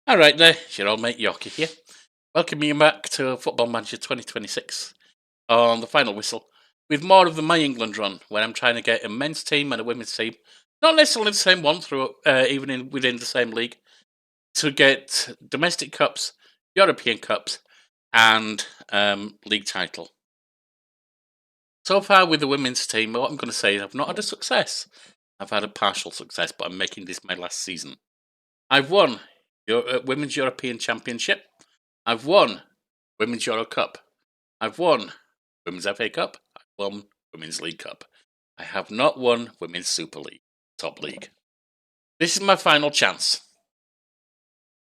All right there, your old mate Yorkie here. Welcome you back to Football Manager 2026 on the final whistle with more of the My England run, where I'm trying to get a men's team and a women's team, not necessarily the same one through, within the same league, to get domestic cups, European cups, and league title. So far with the women's team, what I'm going to say is I've not had a success. I've had a partial success, but I'm making this my last season. I've won Women's European Championship. I've won Women's Euro Cup. I've won Women's FA Cup. I've won Women's League Cup. I have not won Women's Super League, top league. This is my final chance.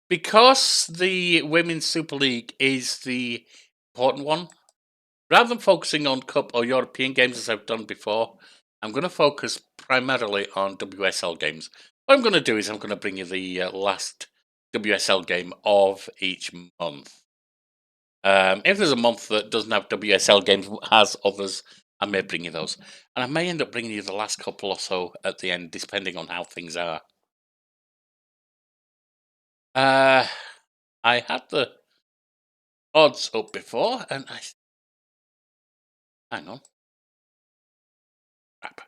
Because the Women's Super League is the important one, rather than focusing on Cup or European games as I've done before, I'm going to focus primarily on WSL games. What I'm going to do is I'm going to bring you the last WSL game of each month. If there's a month that doesn't have WSL games, has others, I may bring you those. And I may end up bringing you the last couple or so at the end, depending on how things are. I had the odds up before, and hang on. Crap.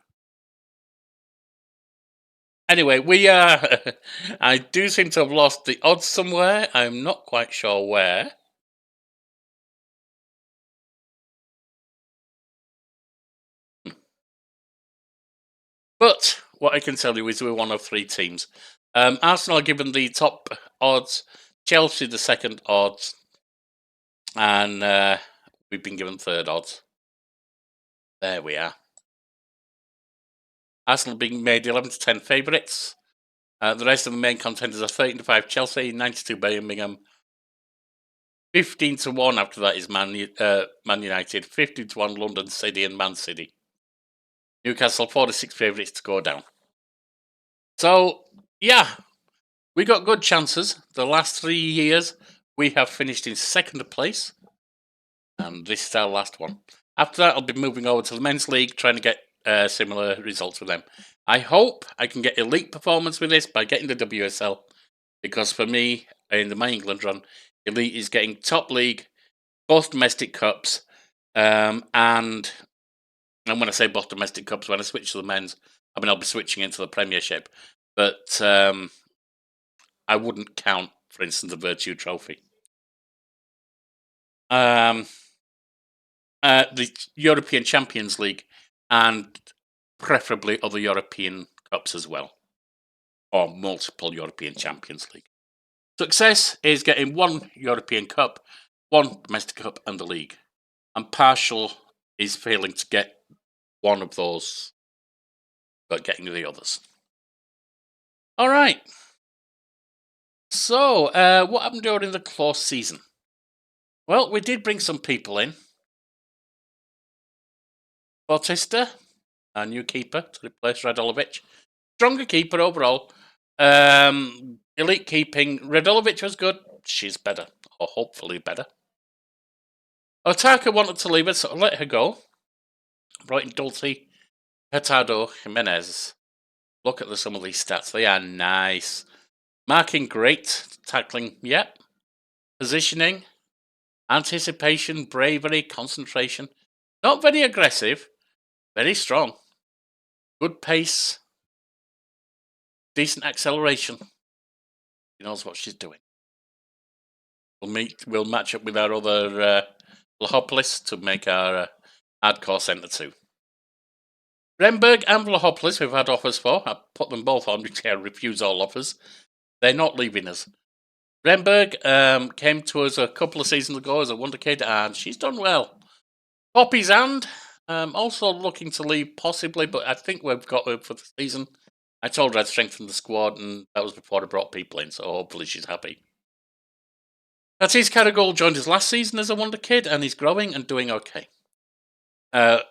Anyway, we I do seem to have lost the odds somewhere. I'm not quite sure where. But what I can tell you is we're one of three teams. Arsenal are given the top odds, Chelsea the second odds, and we've been given third odds. There we are. Arsenal being made 11 to 10 favourites. The rest of the main contenders are 13 to 5 Chelsea, 92 Birmingham, 15 to 1 after that is Man United, 15 to 1 London City and Man City. Newcastle 4 to 6 favourites to go down. So, yeah, we got good chances. The last 3 years, we have finished in second place. And this is our last one. After that, I'll be moving over to the men's league, trying to get similar results with them. I hope I can get elite performance with this by getting the WSL, because for me, in the My England run, elite is getting top league, both domestic cups, and when I say both domestic cups, when I switch to the men's, I mean I'll be switching into the Premiership, but I wouldn't count, for instance, the Virtue Trophy. The European Champions League, and preferably other European cups as well, or multiple European Champions League. Success is getting one European Cup, one domestic cup, and the league. And partial is failing to get one of those, but getting the others. All right. So, what happened during the close season? Well, we did bring some people in. Bautista, our new keeper, to replace Radulovic. Stronger keeper overall. Elite keeping. Radulovic was good. She's better, or hopefully better. Otaka wanted to leave us, so I let her go. Brought in Dulce, Hurtado, Jimenez. Look at some of these stats. They are nice. Marking, great. Tackling, yep. Positioning, anticipation, bravery, concentration. Not very aggressive. Very strong. Good pace. Decent acceleration. She knows what she's doing. We'll match up with our other Vlahopolis to make our hardcore centre too. Renberg and Vlahopolis we've had offers for. I put them both on because I refuse all offers. They're not leaving us. Renberg came to us a couple of seasons ago as a wonder kid, and she's done well. Poppy's and also looking to leave possibly, but I think we've got her for the season. I told her I'd strengthen the squad, and that was before I brought people in, so hopefully she's happy. Matisse Caragol joined us last season as a wonder kid, and he's growing and doing okay. Mathilde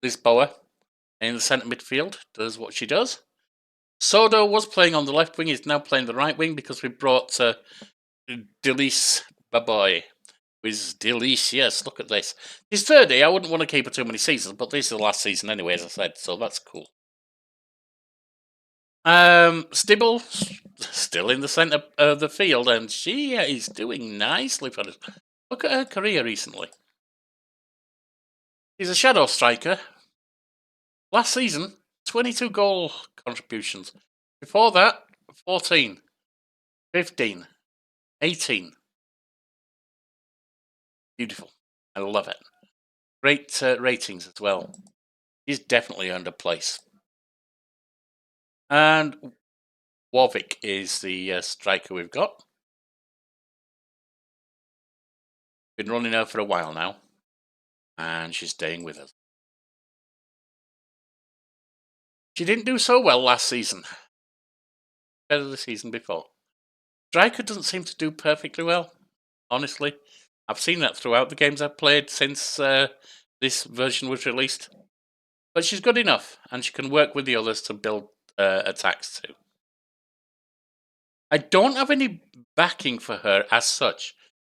Lisboa in the centre midfield does what she does. Sodo was playing on the left wing, is now playing the right wing because we brought Delise Baboy. Who's delicious. Look at this. She's 30. I wouldn't want to keep her too many seasons, but this is the last season anyway, as I said, so that's cool. Stibble still in the centre of the field, and she is doing nicely for us. Look at her career recently. She's a shadow striker. Last season, 22 goal contributions. Before that, 14, 15, 18. Beautiful. I love it. Great ratings as well. He's definitely earned a place. And Warwick is the striker we've got. Been running her for a while now. And she's staying with us. She didn't do so well last season. Better the season before. Striker doesn't seem to do perfectly well, honestly. I've seen that throughout the games I've played since this version was released. But she's good enough, and she can work with the others to build attacks too. I don't have any backing for her as such,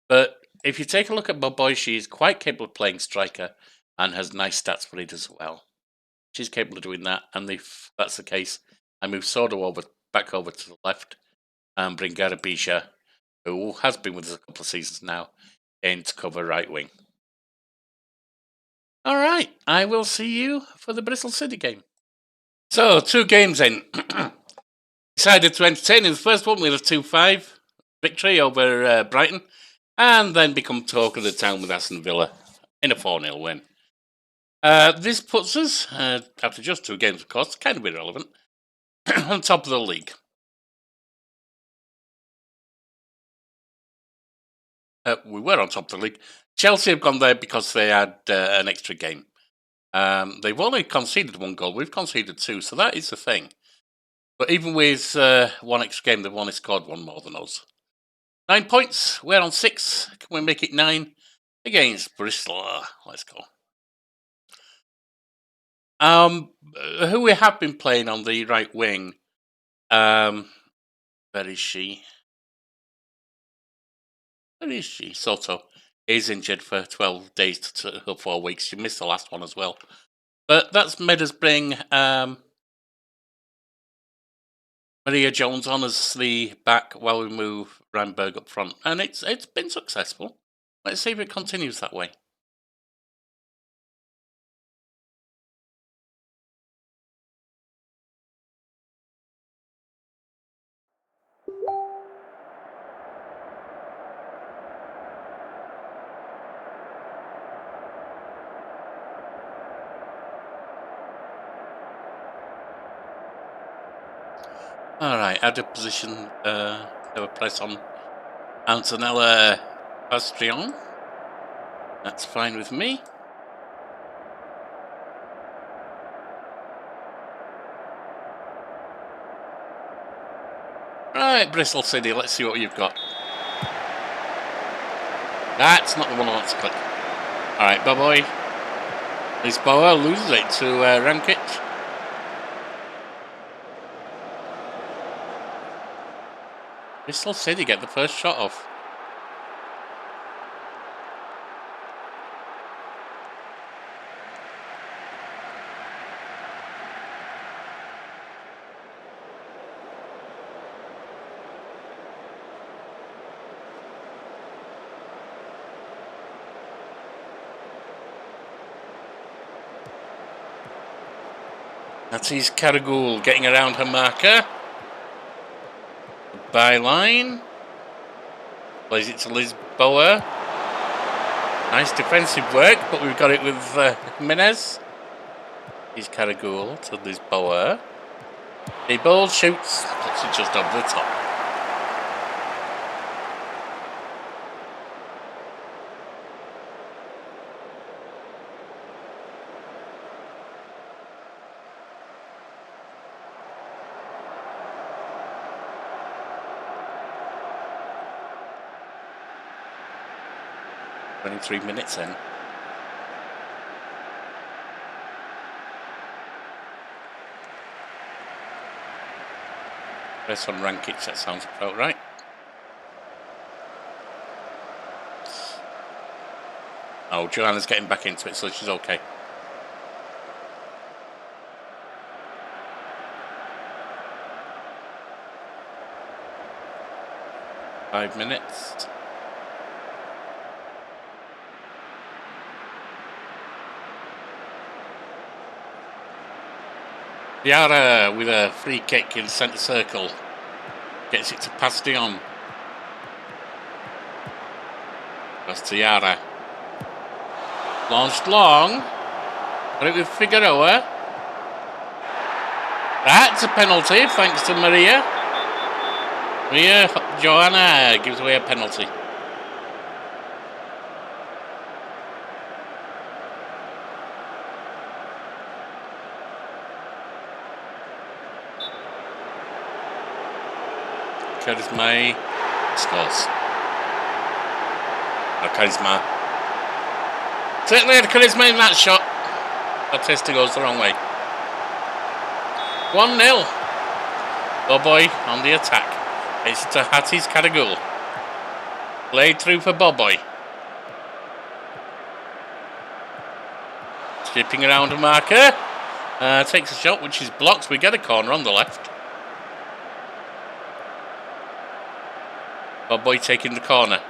but if you take a look at Boboy, she's quite capable of playing striker and has nice stats for it as well. She's capable of doing that, and if that's the case, I move Sodo back over to the left and bring Garabisha, who has been with us a couple of seasons now, in to cover right wing. All right, I will see you for the Bristol City game. So, 2 games in. Decided to entertain in the first one with a 2-5 victory over Brighton, and then become talk of the town with Aston Villa in a 4-0 win. This puts us, after just 2 games, of course, kind of irrelevant, on top of the league. We were on top of the league. Chelsea have gone there because they had an extra game. They've only conceded 1 goal. We've conceded 2, so that is the thing. But even with 1 extra game, they've only scored 1 more than us. 9 points. We're on 6. Can we make it 9 against Bristol? Let's go. Who we have been playing on the right wing? Where is she? Where is she? Soto is injured for 12 days to 4 weeks. She missed the last one as well. But that's made us bring Maria Jones on as the back while we move Ramberg up front. And it's been successful. Let's see if it continues that way. All right, out of position, have a press on Antonella Pastrion. That's fine with me. Right, Bristol City, let's see what you've got. That's not the one I want to click. All right, bye-bye. Lisboa loses it to Rankic. Bristol City get the first shot off. That is Caragul getting around her marker. Byline. Plays it to Lisboa. Nice defensive work, but we've got it with Jimenez. He's Caragul to Lisboa. The ball shoots, puts it just over the top. Running 3 minutes in. Press on Rankic, that sounds about right. Oh, Joanna's getting back into it, so she's okay. 5 minutes. Diarra with a free kick in centre circle. Gets it to Pastion. That's Diarra. Launched long. Got it with Figueroa. That's a penalty, thanks to Maria. Joanna gives away a penalty. Charisma scores. Charisma. Certainly had charisma in that shot. Bautista goes the wrong way. 1-0. Boboy on the attack. It's to Hatties Karagul. Played through for Boboy. Skipping around a marker. Takes a shot which is blocked. We get a corner on the left. Boboy taking the corner.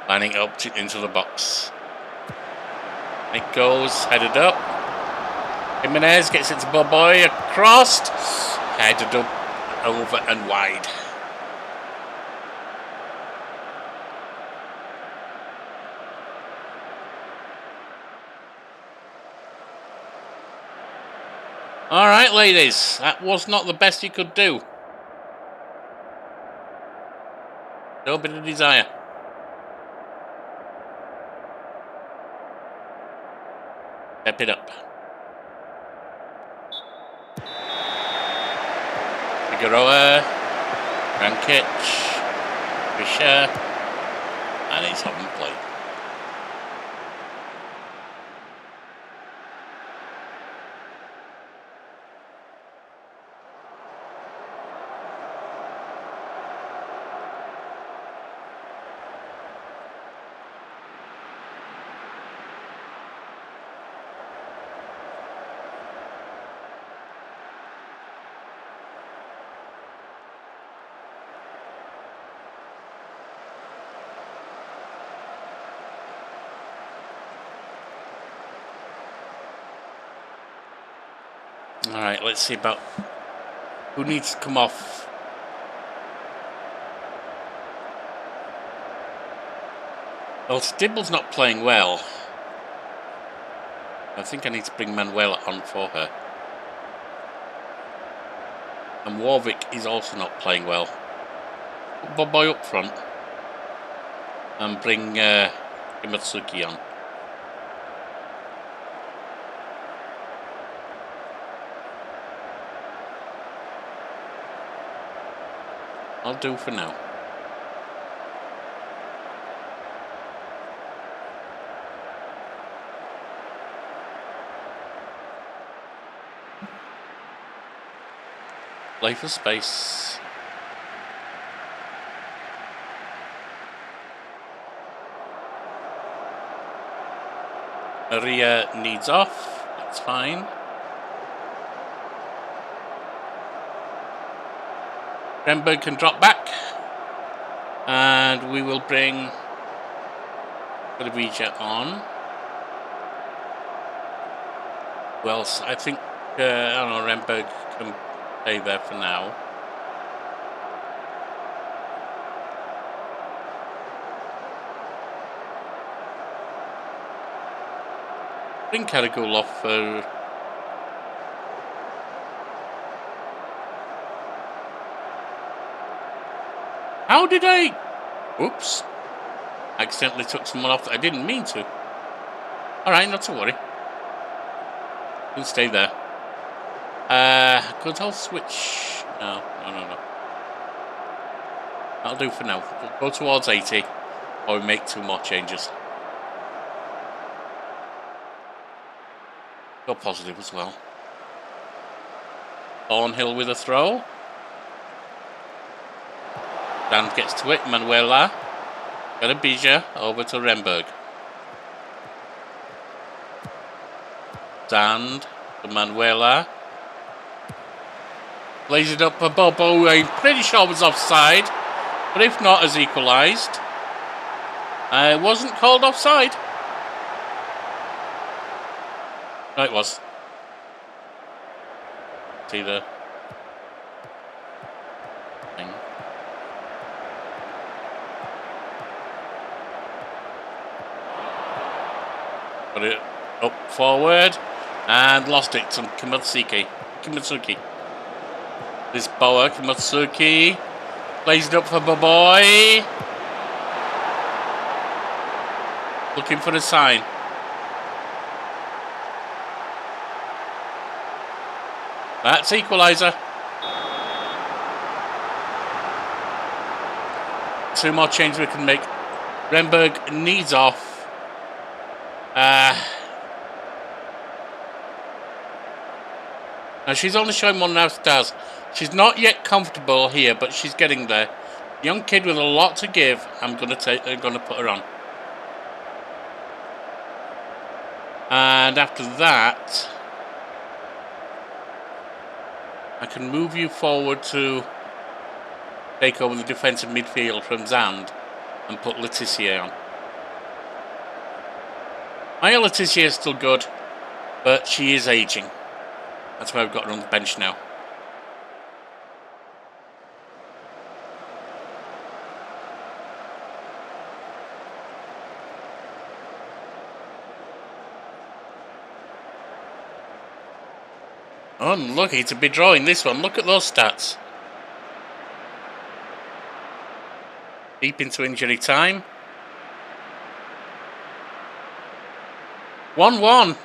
Lining up into the box. It goes, headed up. Jimenez gets it to Boboy, across. Headed up, over and wide. Alright, ladies. That was not the best you could do. No bit of desire. Step it up. Figueroa, Rankic, Fisher, and he's having play. Alright, let's see about who needs to come off. Well, Stibble's not playing well. I think I need to bring Manuela on for her. And Warwick is also not playing well. Put Boboy up front. And bring Imatsuki on. I'll do for now. Play for space. Maria needs off. That's fine. Renberg can drop back, and we will bring Revija on. Well, I think I don't know. Renberg can stay there for now. Bring Karagul off for. How did I? Oops. Accidentally took someone off that I didn't mean to. Alright, not to worry. Can stay there. Could I switch? No. That'll do for now. We'll go towards 80, or we make 2 more changes. Go positive as well. Thornhill with a throw. Dan gets to it, Manuela. Got a Bija over to Renberg. Stand to Manuela. Plays it up for Bobo, I'm pretty sure was offside. But if not, has equalised. It wasn't called offside. No, it was. See the thing. Put it up forward and lost it to Kimatsuki. This Boa, Kimatsuki plays it up for Boboy. Looking for a sign. That's equaliser. 2 more changes we can make. Renberg needs off. Now she's only showing 1.5 stars. She's not yet comfortable here, but she's getting there. Young kid with a lot to give. I'm gonna put her on. And after that, I can move you forward to take over the defensive midfield from Zand and put Laetitia on. Maya Laetitia is still good, but she is aging. That's why I've got her on the bench now. Unlucky to be drawing this one. Look at those stats. Deep into injury time. 1-1.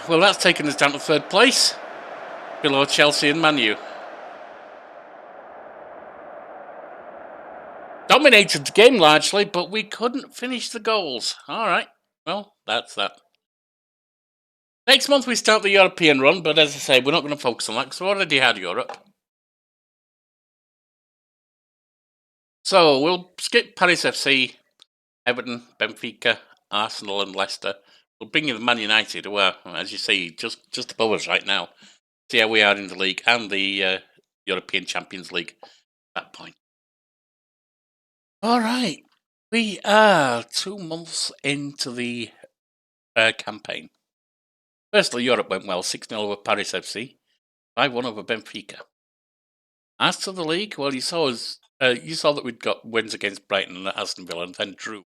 Well, that's taken us down to 3rd place, below Chelsea and Man U. Dominated the game largely, but we couldn't finish the goals. All right, well, that's that. Next month we start the European run, but as I say, we're not going to focus on that because we already had Europe. So we'll skip Paris FC, Everton, Benfica, Arsenal and Leicester. We'll bring you the Man United, who are, as you see, just above us right now. See how we are in the league and the European Champions League at that point. All right. We are 2 months into the campaign. Firstly, Europe went well. 6-0 over Paris FC. 5-1 over Benfica. As to the league, well, you saw that we'd got wins against Brighton and Aston Villa and then drew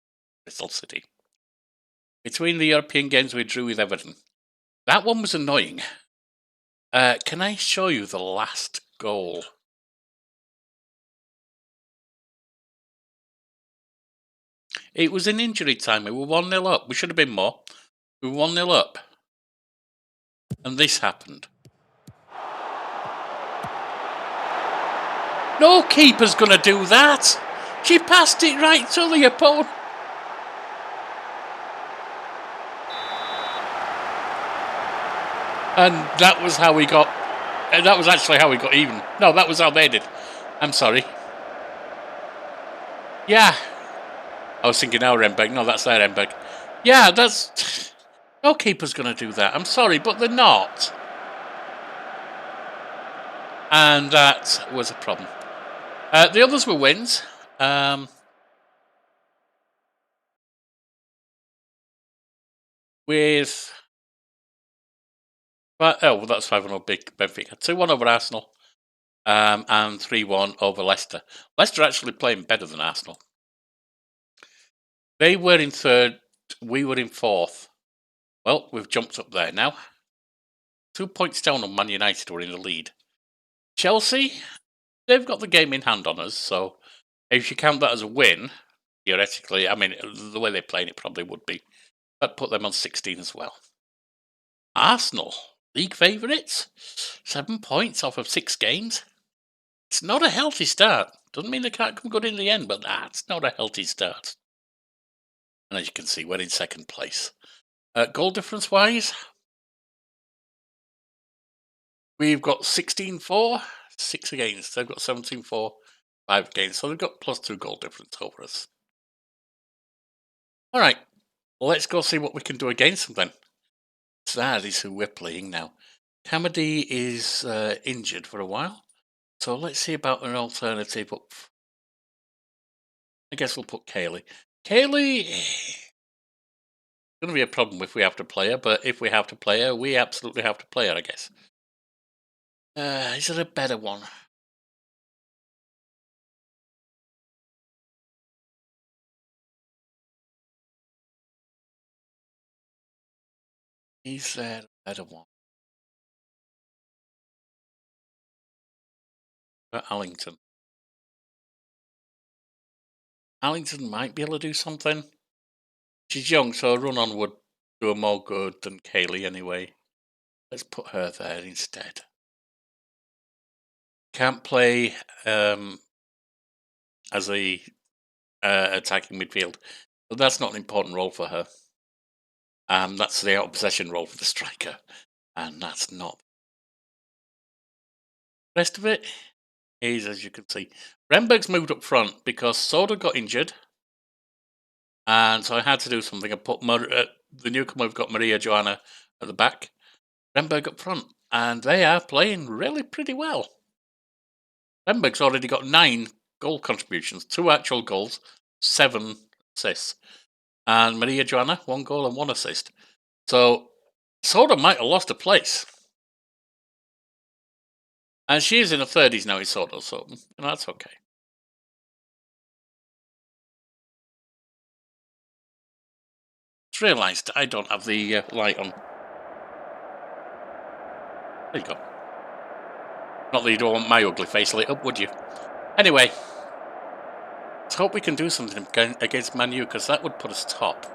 Bristol City. Between the European games, we drew with Everton. That one was annoying. Can I show you the last goal? It was in injury time. We were 1-0 up. We should have been more. We were 1-0 up. And this happened. No keeper's going to do that. She passed it right to the opponent. And that was how we got... that was actually how we got even. No, that was how they did. I'm sorry. Yeah. I was thinking our Renberg. No, that's their Renberg. Yeah, that's... No keeper's going to do that. I'm sorry, but they're not. And that was a problem. The others were wins. With... well, that's 5-1 big Benfica. 2-1 over Arsenal. And 3-1 over Leicester. Leicester actually playing better than Arsenal. They were in 3rd. We were in 4th. Well, we've jumped up there now. 2 points down on Man United, we're in the lead. Chelsea, they've got the game in hand on us, so if you count that as a win, theoretically, I mean, the way they're playing it probably would be. That'd put them on 16 as well. Arsenal, league favourites, 7 points off of 6 games. It's not a healthy start. Doesn't mean they can't come good in the end, but that's not a healthy start. And as you can see, we're in 2nd place. Goal difference wise, we've got 16-4, 6 against. They've got 17-4, 5 against. So they've got +2 goal difference over us. All right, let's go see what we can do against them then. That is who we're playing now. Hamadi is injured for a while. So let's see about an alternative up. I guess we'll put Kaylee. Kaylee, going to be a problem if we have to play her, but if we have to play her, we absolutely have to play her, I guess. Is there a better one? Is there a better one? Allington. Allington might be able to do something. She's young, so a run-on would do her more good than Kaylee anyway. Let's put her there instead. Can't play as a attacking midfield, but that's not an important role for her. That's the out-of-possession role for the striker, and that's not. The rest of it is, as you can see, Renberg's moved up front because Soda got injured, and so I had to do something. I put the newcomer. We've got Maria Joanna at the back, Renberg up front, and they are playing really pretty well. Renberg's already got 9 goal contributions, 2 actual goals, 7 assists, and Maria Joanna 1 goal and 1 assist. So Soda might have lost a place. And she is in her 30s now, it's Soda, so that's okay. Just realised I don't have the light on. There you go. Not that you don't want my ugly face lit up, would you? Anyway, let's hope we can do something against Man U, because that would put us top.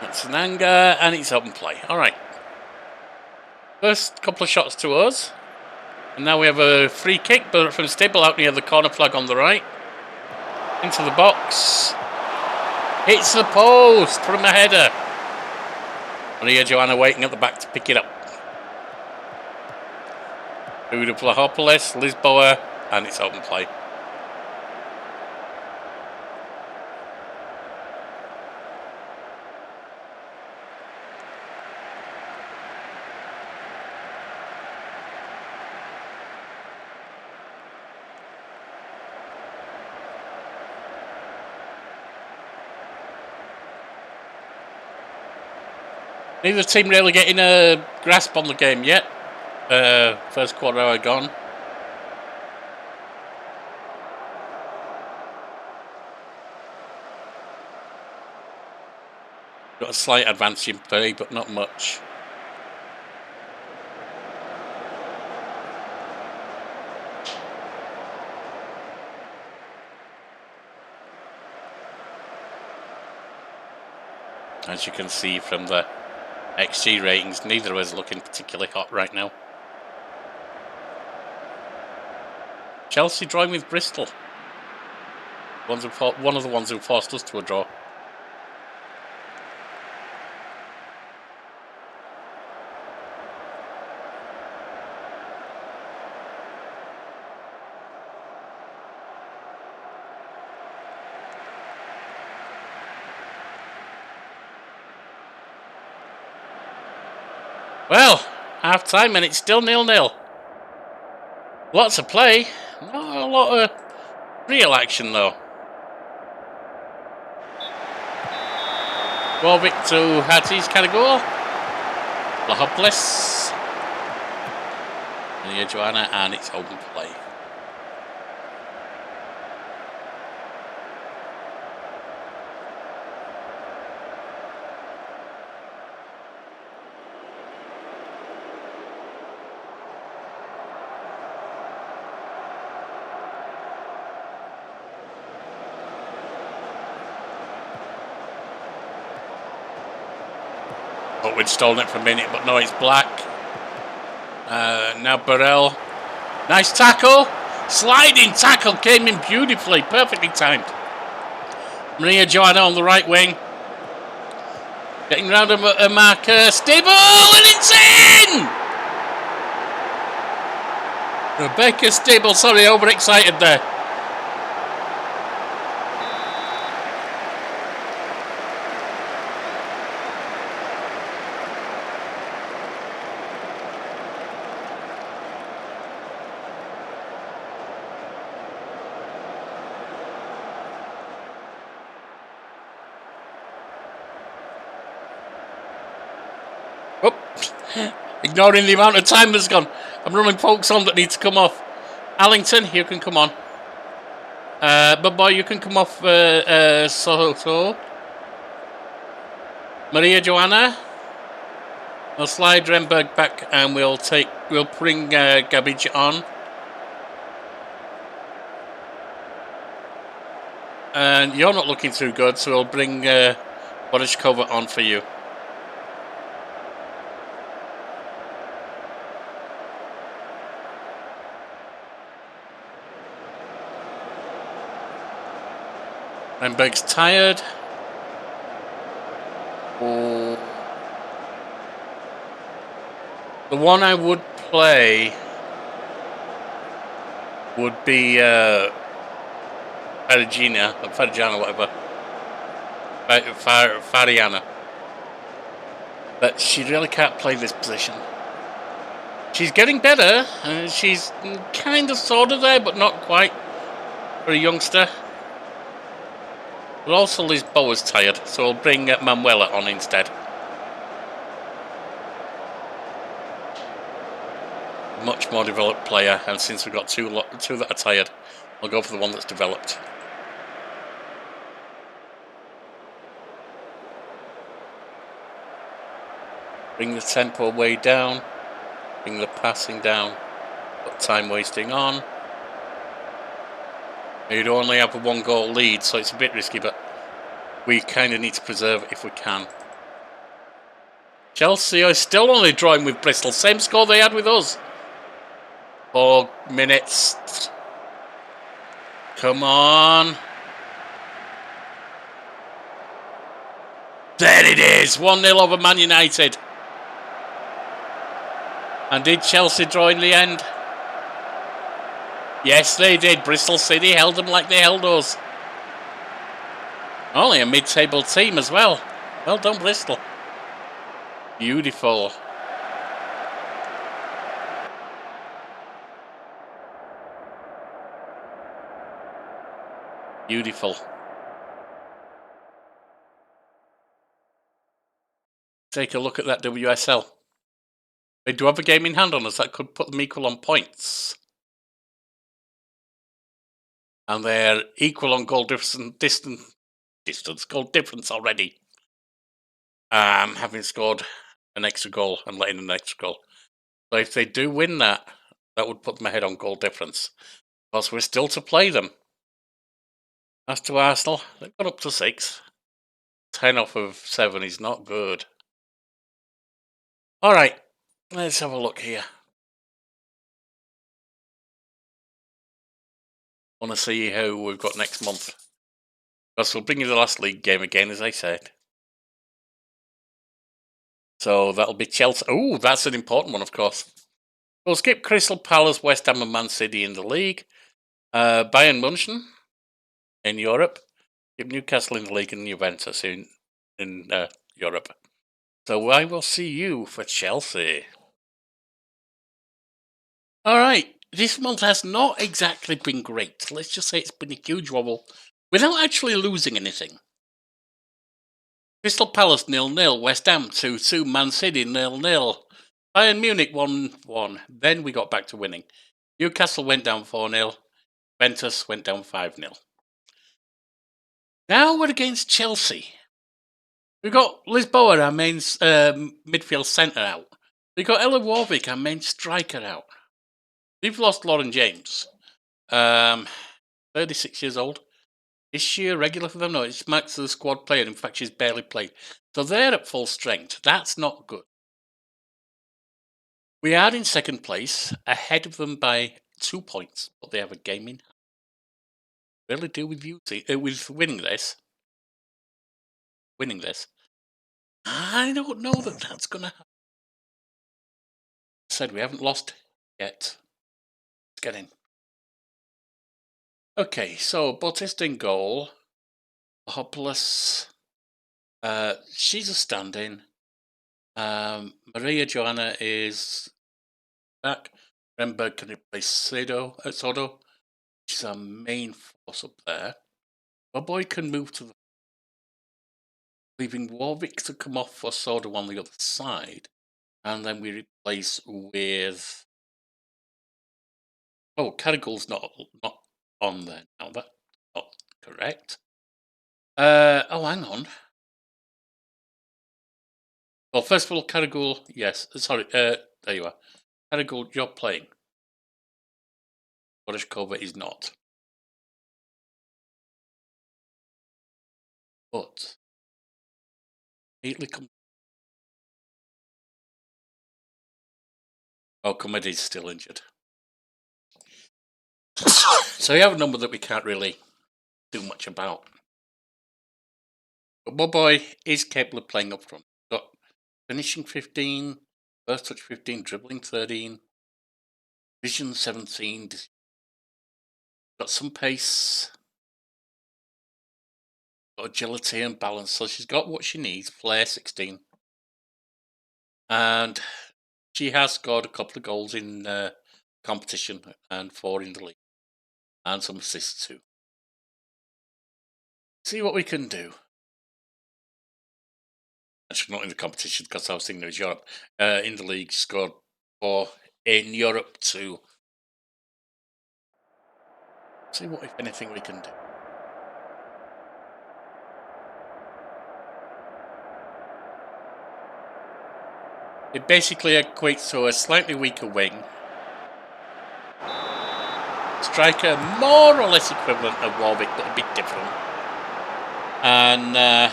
That's an anger, and it's open play. All right. First couple of shots to us. And now we have a free kick, but from Stable out near the corner flag on the right. Into the box. Hits the post from a header. Maria Joanna waiting at the back to pick it up. Uda Vlahopoulos, Lisboa, and it's open play. Neither team really getting a grasp on the game yet. First quarter hour gone. Got a slight advantage in play, but not much. As you can see from the XG ratings, neither of us looking particularly hot right now. Chelsea drawing with Bristol. One of the ones who forced us to a draw. Well, half time and it's still 0-0. Lots of play, not a lot of real action though. Warwick to Hattie's kind of goal. Vlahopoulos. Maria Joanna, and it's open play. But we'd stolen it for a minute, but no, it's Black. Now Burrell. Nice tackle. Sliding tackle came in beautifully, perfectly timed. Maria Joanna on the right wing. Getting round a marker. Stable, and it's in! Rebecca Stable, sorry, overexcited there. Oh, ignoring the amount of time that's gone. I'm running folks on that need to come off. Allington, you can come on. But boy, you can come off. So. Maria Joanna. We'll slide Renberg back, and we'll bring Gabbage on. And you're not looking too good, so we'll bring Borishkova on for you. Renberg's tired. Oh. The one I would play would be Farigina, whatever. Fariana. But she really can't play this position. She's getting better. She's kind of sort of there, but not quite for a youngster. But also Lisboa's tired, so we'll bring Manuela on instead. Much more developed player, and since we've got two that are tired, I'll go for the one that's developed. Bring the tempo way down, bring the passing down, put time wasting on. You'd only have a 1-goal lead, so it's a bit risky, but we kind of need to preserve it if we can. Chelsea are still only drawing with Bristol, same score they had with us. 4 minutes. Come on. There it is, 1-0 over Man United. And did Chelsea draw in the end? Yes, they did. Bristol City held them like they held us. Only a mid-table team as well. Well done, Bristol. Beautiful. Beautiful. Take a look at that WSL. They do have a game in hand on us that could put them equal on points. And they're equal on goal distance goal difference already. Having scored an extra goal and letting an extra goal. So if they do win that, that would put them ahead on goal difference. Because we're still to play them. As to Arsenal, they've got up to 6. 10 off of 7 is not good. Alright, let's have a look here. Want to see who we've got next month. Because we'll bring you the last league game again, as I said. So that'll be Chelsea. Oh, that's an important one, of course. We'll skip Crystal Palace, West Ham and Man City in the league. Bayern München in Europe. Skip Newcastle in the league and Juventus in Europe. So I will see you for Chelsea. Alright, this month has not exactly been great. Let's just say it's been a huge wobble without actually losing anything. Crystal Palace 0-0, West Ham 2-2, Man City 0-0, Bayern Munich 1-1. Then we got back to winning. Newcastle went down 4-0, Juventus went down 5-0. Now we're against Chelsea. We've got Lisboa, our main midfield centre, out. We've got Ella Warwick, our main striker, out. We've lost Lauren James, 36 years old. Is she a regular for them? No, it's Max the squad player. In fact, she's barely played. So they're at full strength. That's not good. We are in second place, ahead of them by 2 points, but they have a game in hand. Really do with with winning this. I don't know that that's going to happen. I said we haven't lost yet. get in. Okay, so Bautista in goal. Hopeless. She's a stand-in. Maria Joanna is back. Renberg can replace Sodo. She's our main force up there. Our boy can move to the, leaving Warwick to come off for Sodo on the other side. And then we replace with... Oh, Carrigal's not on there now. That's not correct. Oh, hang on. Well, first of all, Carrigal, yes. Sorry, there you are. Carrigal, you're playing. Borishkova is not. But immediately come. Oh, Comedy's still injured. So we have a number that we can't really do much about. But Boboy is capable of playing up front. Got finishing 15, first touch 15, dribbling 13, vision 17. Got some pace. Got agility and balance. So she's got what she needs. Flair 16. And she has scored a couple of goals in competition and 4 in the league. And some assists too. See what we can do. Actually, not in the competition because I was thinking it was Europe. In the league, scored 4 in Europe too. See what, if anything, we can do. It basically equates to a slightly weaker wing. Striker, more or less equivalent of Warwick, but a bit different. And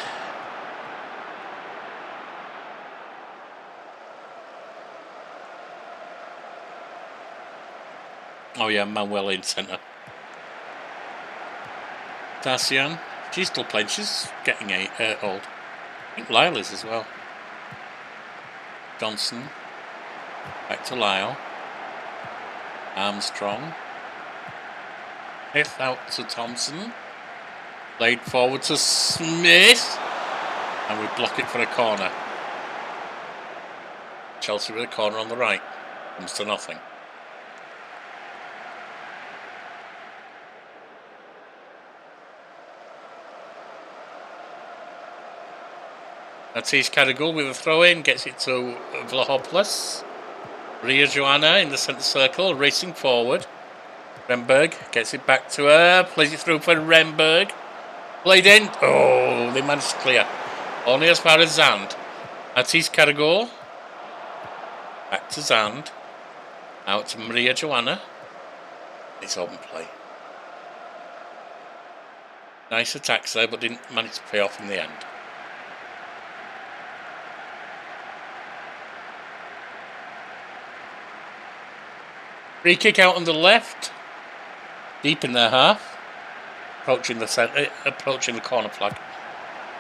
oh yeah, Manuel in centre. Dacian, she's still playing. She's getting old. I think Lyle is as well. Johnson, back to Lyle. Armstrong. Smith out to Thompson. Played forward to Smith. And we block it for a corner. Chelsea with a corner on the right. Comes to nothing. Matisse Carrigal with a throw-in. Gets it to Vlahopoulos. Ria Joanna in the centre circle. Racing forward. Renberg gets it back to her. Plays it through for Renberg. Played in. Oh, they managed to clear. Only as far as Zand. Matisse Carrigal. Back to Zand. Out to Maria Joanna. It's open play. Nice attacks there, but didn't manage to pay off in the end. Free kick out on the left. Deep in their half. Approaching the centre, approaching the corner flag.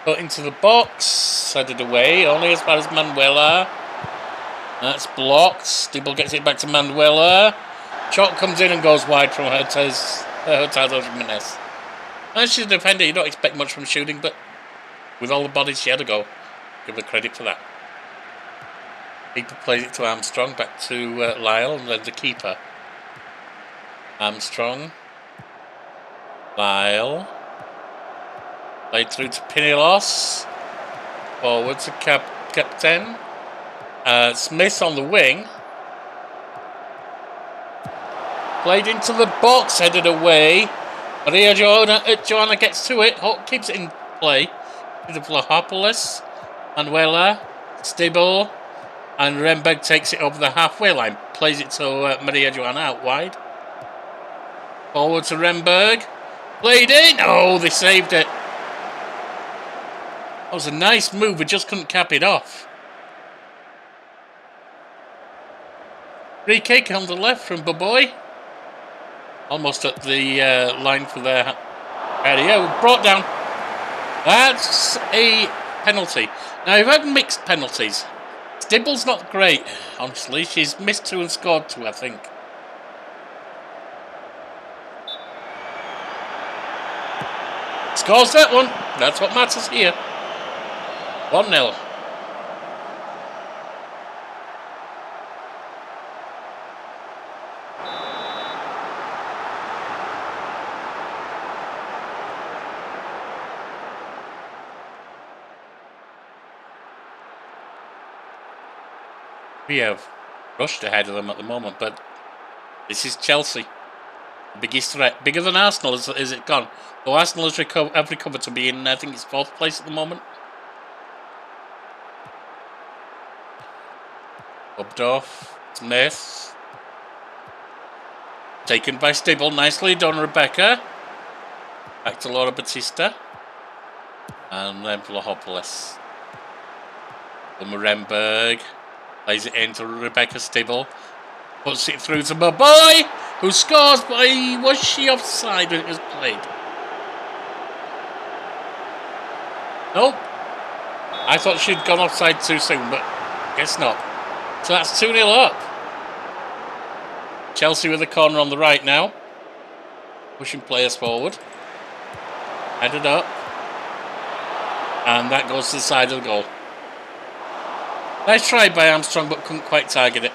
Put into the box. Headed away. Only as far as Manuela. That's blocked. Stibble gets it back to Manuela. Shot comes in and goes wide from Hurtado Jimenez. And she's a defender. You don't expect much from shooting, but with all the bodies she had to go. Give her credit for that. Keeper plays it to Armstrong. Back to Lyle and then the keeper. Armstrong. Lyle. Played through to Pinilos. Forward to captain. Smith on the wing. Played into the box, headed away. Maria Joanna gets to it. Keeps it in play. To Vlahopoulos. Manuela. Stibble. And Renberg takes it over the halfway line. Plays it to Maria Joanna out wide. Forward to Renberg. Played in. Oh, they saved it. That was a nice move. We just couldn't cap it off. Free kick on the left from Boboy. Almost at the line for their area. Brought down. That's a penalty. Now, we've had mixed penalties. Stibble's not great, honestly. She's missed 2 and scored 2, I think. scores that one. That's what matters here. 1-0. We have rushed ahead of them at the moment, but this is Chelsea. The biggest threat. Bigger than Arsenal, is it gone? Though Arsenal has have recovered to be in, I think it's 4th place at the moment. Rubbed off. Smith. Taken by Stibble. Nicely done, Rebecca. Back to Laura Batista. And then Vlahopoulos. Remberg. Plays it into Rebecca Stibble. Puts it through to Maboy, who scores, but was she offside when it was played? Nope. I thought she'd gone offside too soon, but guess not. So that's 2-0 up. Chelsea with the corner on the right now. Pushing players forward. Headed up. And that goes to the side of the goal. Nice try by Armstrong, but couldn't quite target it.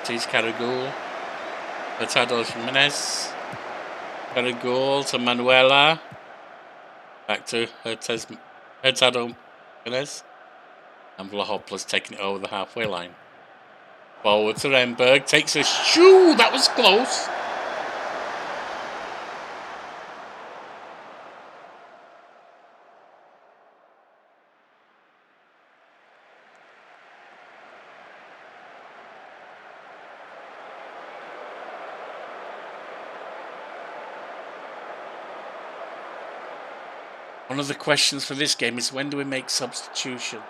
Ortiz Caragul. Hurtado Jimenez. Caragul to Manuela. Back to Hurtado Jimenez. And Vlahopoulos taking it over the halfway line. Forward to Remberg. Takes a shoo. That was close. One of the questions for this game is, when do we make substitution?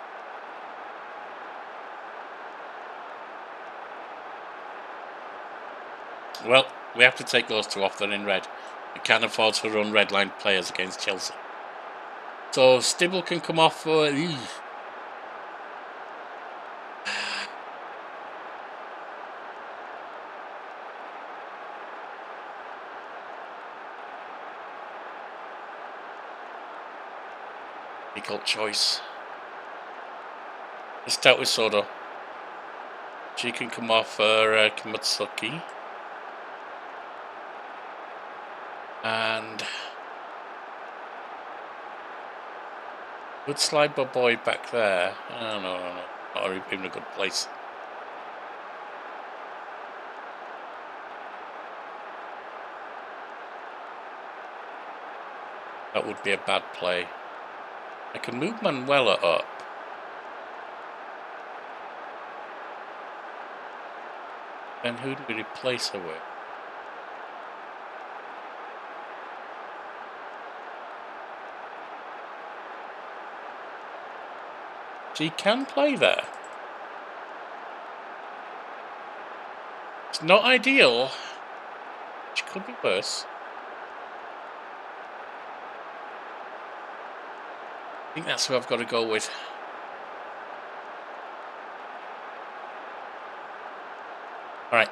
Well, we have to take those two off. They're in red. We can't afford to run red line players against Chelsea. So Stibble can come off for... difficult choice. Let's start with Sodo. She can come off for Kimatsuki. And good slide by Boy back there. Oh, no. Not even a good place. That would be a bad play. I can move Manuela up. Then who do we replace her with? She can play there. It's not ideal. She could be worse. I think that's who I've got to go with. Alright.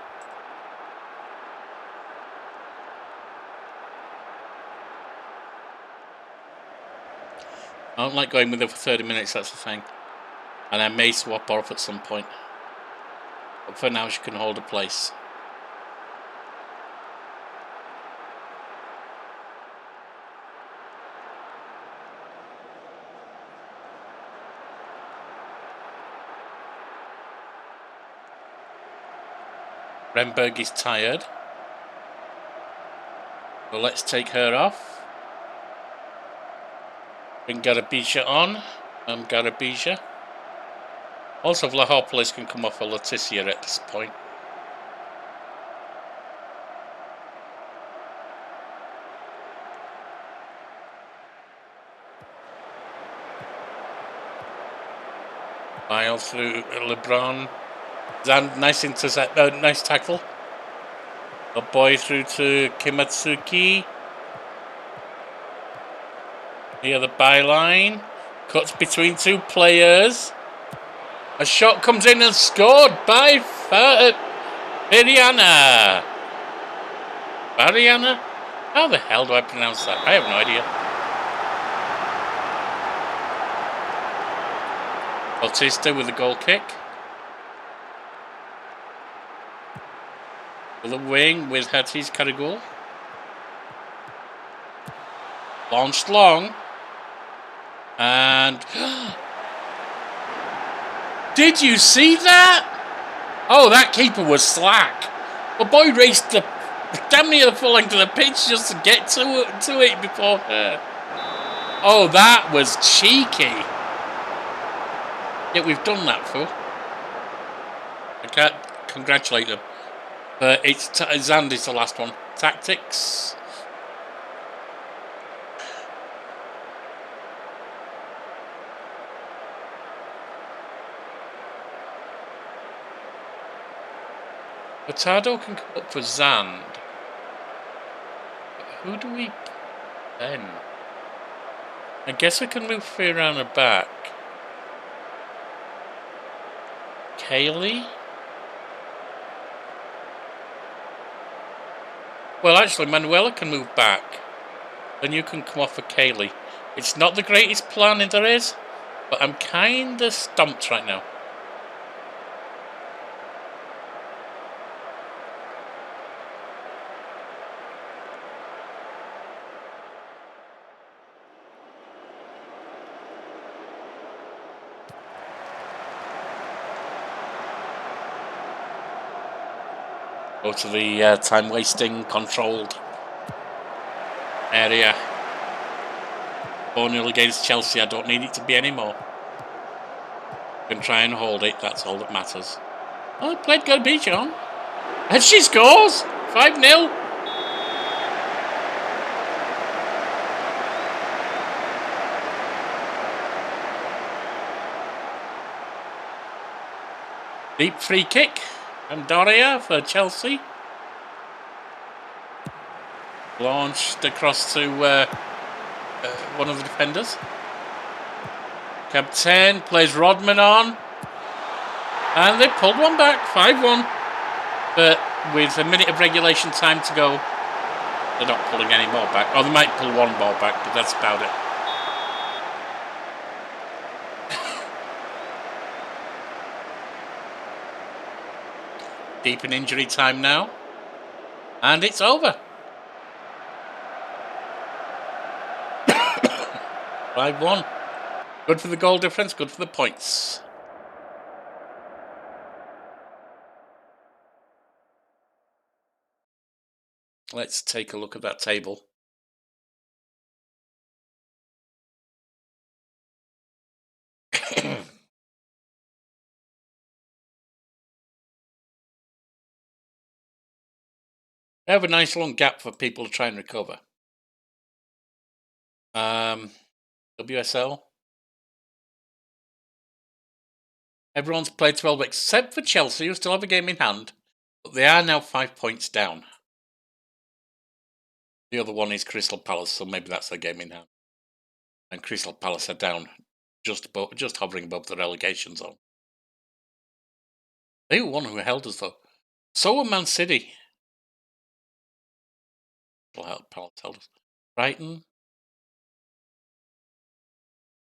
I don't like going with her for 30 minutes, that's the thing. And I may swap her off at some point. But for now, she can hold a place. Remberg is tired. So let's take her off. Bring Garabija on. Garabija. Also, Vlahopoulos can come off for Leticia at this point. Mile through LeBron. Zan, nice intercept. Nice tackle. A boy through to Kimatsuki. Here the byline. Cuts between two players. A shot comes in and scored by Bariana. Bariana? How the hell do I pronounce that? I have no idea. Bautista with the goal kick. For the wing with Hatis Karagol. Launched long. And... Did you see that? Oh, that keeper was slack. The boy raced damn near the full length of the pitch just to get to it before her. Oh, that was cheeky. Yeah, we've done that for. I can't congratulate them. But it's Zandy's the last one. Tactics. Hurtado can come up for Zand. But who do we then? I guess we can move Firana back. Kaylee? Well, actually, Manuela can move back. Then you can come off for Kaylee. It's not the greatest plan there is, but I'm kind of stumped right now. Go to the time-wasting, controlled area. 4-0 against Chelsea. I don't need it to be anymore. Can try and hold it. That's all that matters. Oh, played good beach on. And she scores! 5-0. Deep free kick. And Doria for Chelsea. Launched across to one of the defenders. Captain plays Rodman on. And they pulled one back, 5-1. But with a minute of regulation time to go, they're not pulling any more back. Or they might pull one ball back, but that's about it. Deep in injury time now. And it's over. 5-1. Good for the goal difference, good for the points. Let's take a look at that table. They have a nice long gap for people to try and recover. WSL. Everyone's played 12 except for Chelsea, who still have a game in hand, but they are now 5 points down. The other one is Crystal Palace, so maybe that's their game in hand. And Crystal Palace are down, just hovering above the relegation zone. They were one who held us, though. So were Man City. Palace held us. Brighton.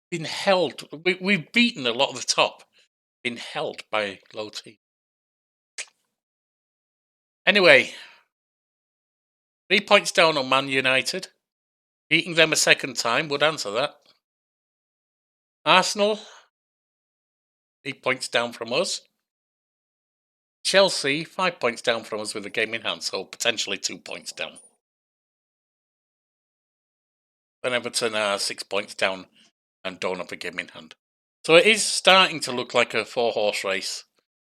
Been held. We've beaten a lot of the top. Been held by low teams. Anyway, 3 points down on Man United. Beating them a second time would answer that. Arsenal, 3 points down from us. Chelsea, 5 points down from us with a game in hand, so potentially 2 points down. Then Everton are 6 points down and don't have a game in hand. So it is starting to look like a 4-horse race,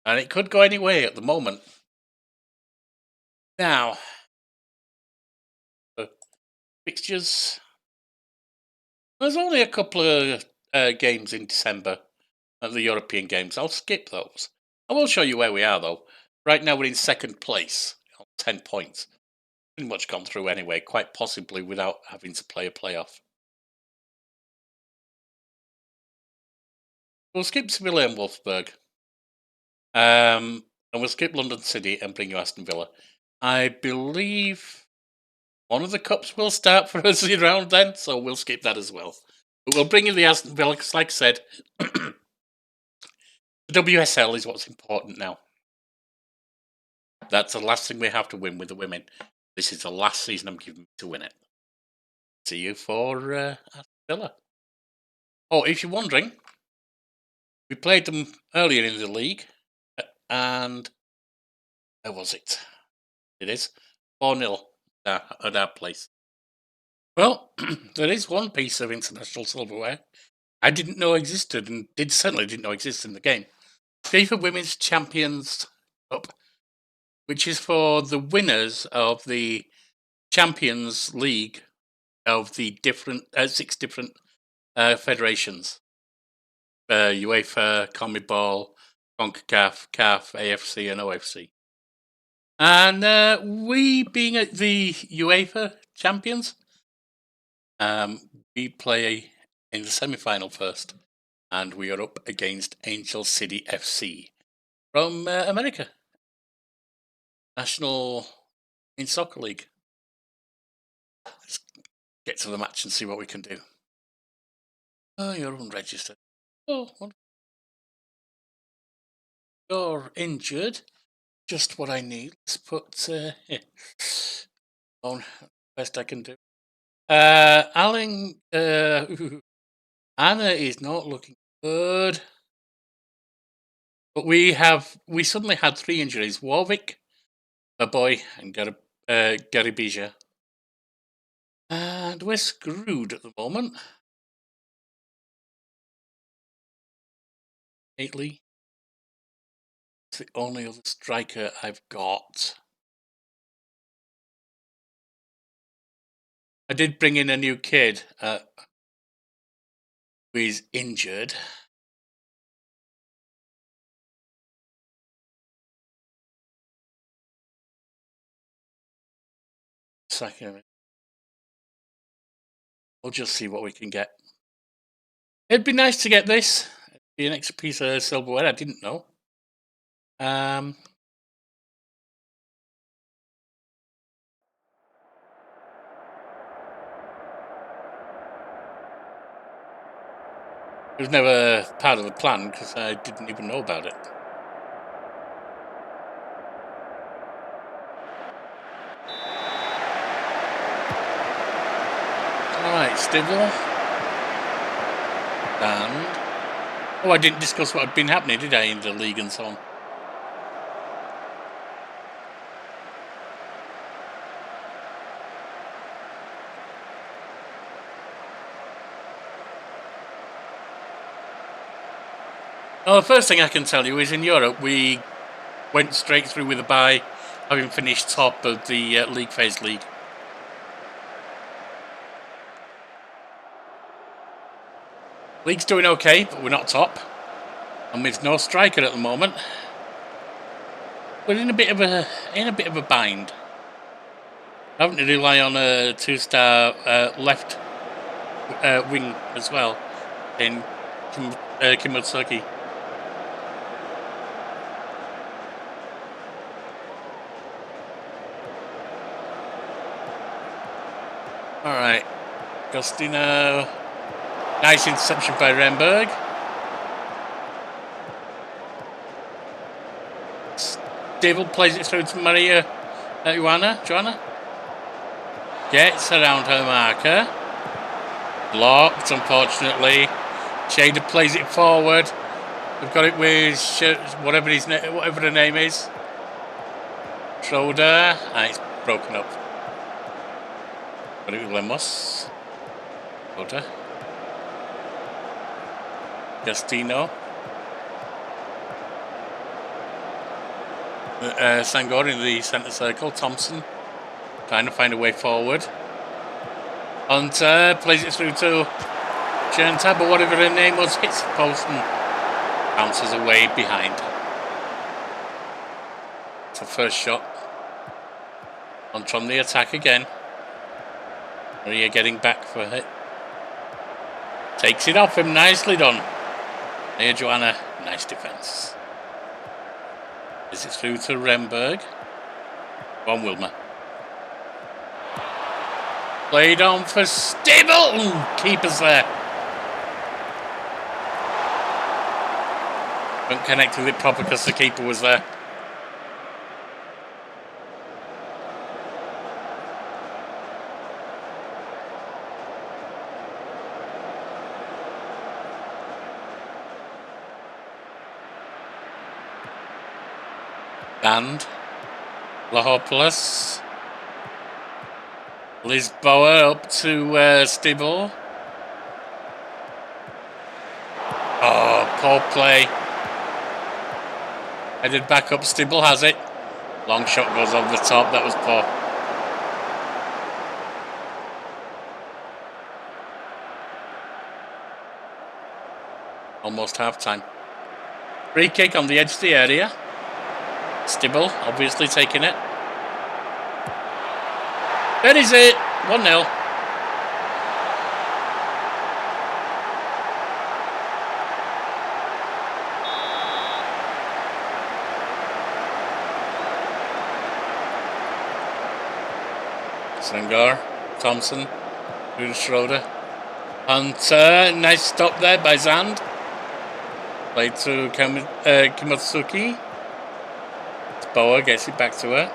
and it could go any way at the moment. Now, the fixtures. There's only a couple of games in December. at the European Games. I'll skip those. I will show you where we are, though. Right now, we're in second place on 10 points. Pretty much gone through anyway, quite possibly without having to play a playoff. We'll skip Sevilla and Wolfsburg. And we'll skip London City and bring you Aston Villa. I believe one of the cups will start for us around then, so we'll skip that as well. But we'll bring you the Aston Villa, because like I said, the WSL is what's important now. That's the last thing we have to win with the women. This is the last season I'm giving to win it. See you for Aston Villa. Oh, if you're wondering, we played them earlier in the league, and where was it? It is 4-0 at our place. Well, there is one piece of international silverware I didn't know existed, and certainly didn't know existed in the game. FIFA Women's Champions Cup, which is for the winners of the Champions League of the different 6 different federations: UEFA, CONMEBOL, CONCACAF, CAF, AFC, and OFC. And we, being at the UEFA champions, we play in the semi-final first, and we are up against Angel City FC from America, National in Soccer League. Let's get to the match and see what we can do. Oh, you're unregistered. Oh, you're injured. Just what I need. Let's put on best I can do. Alan, Anna is not looking good. But we suddenly had 3 injuries: Warwick, a boy, and Gary Bija. And we're screwed at the moment. Lately, it's the only other striker I've got. I did bring in a new kid who is injured. Second, we'll just see what we can get. It'd be nice to get this. It'd be an extra piece of silverware I didn't know. It was never part of the plan because I didn't even know about it. Alright, Stigler. And I didn't discuss what had been happening, did I, in the league and so on? Well, the first thing I can tell you is in Europe we went straight through with a bye, having finished top of the league phase league. League's doing okay, but we're not top, and with no striker at the moment, we're in a bit of a bind. Having to rely on a 2-star left wing as well in Kimotsuki. All right, Agostino. Nice interception by Renberg. David plays it through to Maria Joanna. Gets around her marker. Blocked, unfortunately. Shader plays it forward. We've got it with whatever her name is. Schroeder. It's broken up. Got it with Lemos. Schroeder. Gastino. Sangor in the centre circle. Thompson trying to find a way forward. Hunter plays it through to Genta, but whatever her name was, hits the post and Bounces away behind. It's the first shot. On the attack again. Maria getting back for it. Takes it off him. Nicely done. Here, Joanna. Nice defence. Is it through to Remberg? One Wilmer. Played on for Stibble. Ooh, keeper's there. Couldn't connect with it proper because the keeper was there. And Lahopoulos. Lisboa up to Stibble. Oh, poor play. Headed back up. Stibble has it. Long shot goes over the top. That was poor. Almost half time. Free kick on the edge of the area. Stibble obviously taking it. That is it. 1-0. Sengar, Thompson, Schroeder, Hunter. Nice stop there by Zand. Played to Kimotsuki. Boa gets it back to her.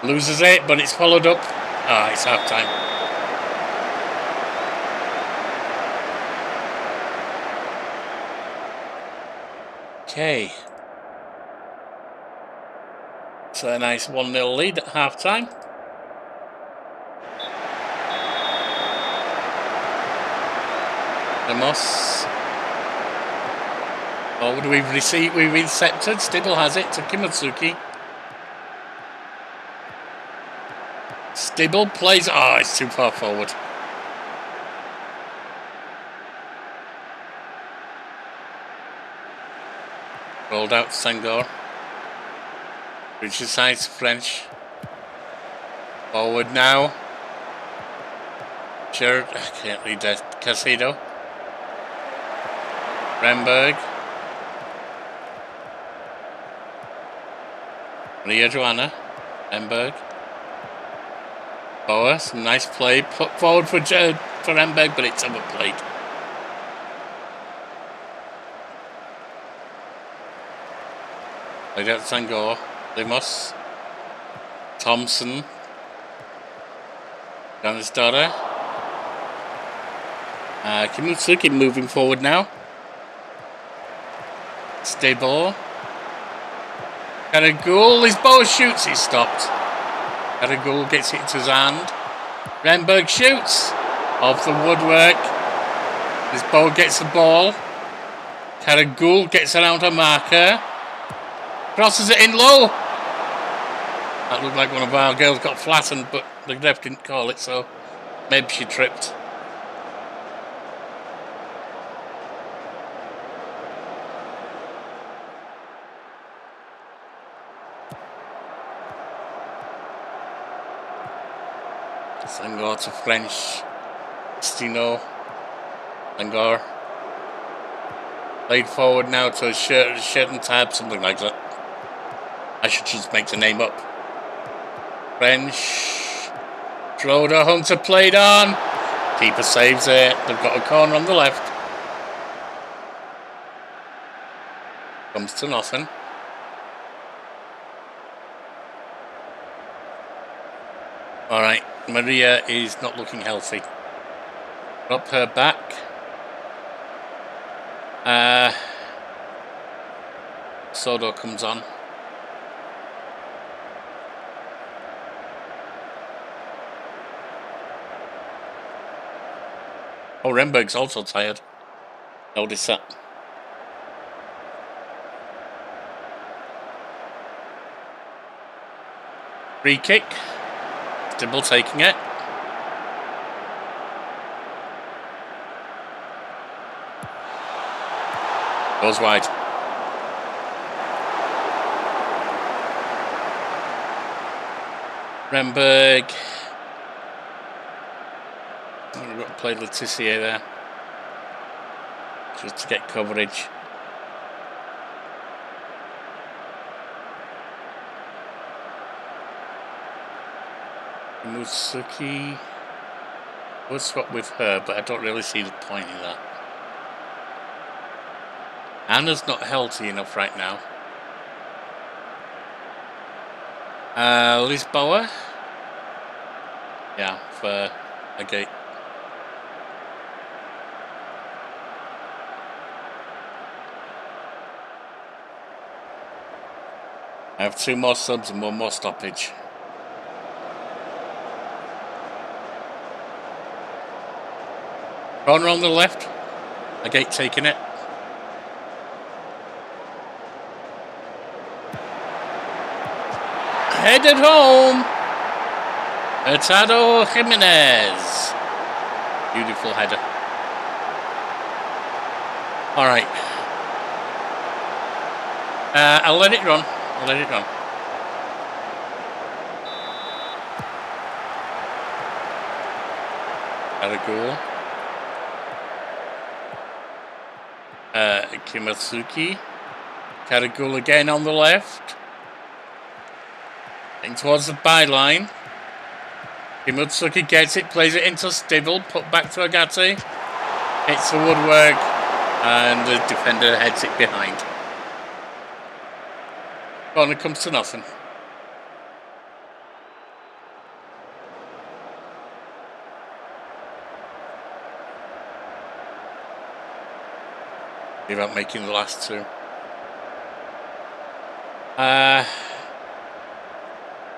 Loses it, but it's followed up. Ah, it's half time. Okay. So a nice 1-0 lead at half time. Ramos. Forward we've intercepted. Stibble has it to Kimotsuki. Stibble plays. Oh, it's too far forward. Rolled out to Senghor. Reaches side to French. Forward now. Jared, I can't read that. Casido. Remberg. Maria Joanna. Remberg. Boa, some nice play. Put forward for Remberg, but it's overplayed. Played out to Senghor. Limos. Thompson. Jonas daughter. Kimotsuki moving forward now. Stable. Got a goal. His ball shoots. He's stopped. Got a goal. Gets it to Zand. Remberg shoots. Off the woodwork. His ball gets the ball. Karagul gets around her marker. Crosses it in low. That looked like one of our girls got flattened, but the ref didn't call it, so maybe she tripped. Senghor to French. Stino. Senghor. Played forward now to shirt and tab, something like that. I should just make the name up. French. Schroeder, Hunter played on. Keeper saves it. They've got a corner on the left. Comes to nothing. Alright, Maria is not looking healthy. Up her back. Sodo comes on. Oh, Remberg's also tired. Notice that. Free kick. Stibble taking it. Goes wide. Remberg. We've got to play Letitia there. Just to get coverage. Mutsuki. We'll swap with her, but I don't really see the point in that. Anna's not healthy enough right now. Lisboa? Yeah, for a gate. I have 2 more subs and 1 more stoppage. Corner on the left. A gate taking it. Headed home. Hurtado Jimenez. Beautiful header. All right. I'll let it run. Aragul. Kimatsuki. Karagul again on the left. Heading towards the byline. Kimatsuki gets it, plays it into Stivell, put back to Agati. Hits the woodwork, and the defender heads it behind. Corner comes to nothing. About making the last 2. I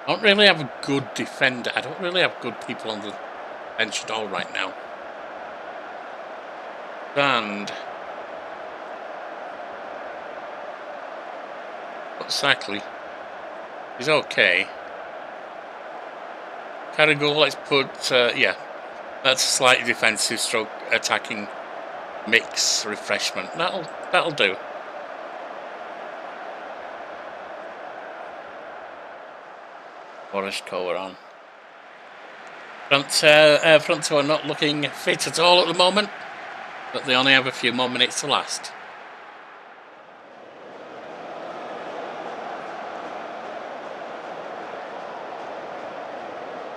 don't really have a good defender. I don't really have good people on the bench at all right now. And but Sackley is okay. Caragul, let's put yeah, that's a slightly defensive stroke attacking mix refreshment. That'll do. Orishko are on. Front two are not looking fit at all at the moment, but they only have a few more minutes to last.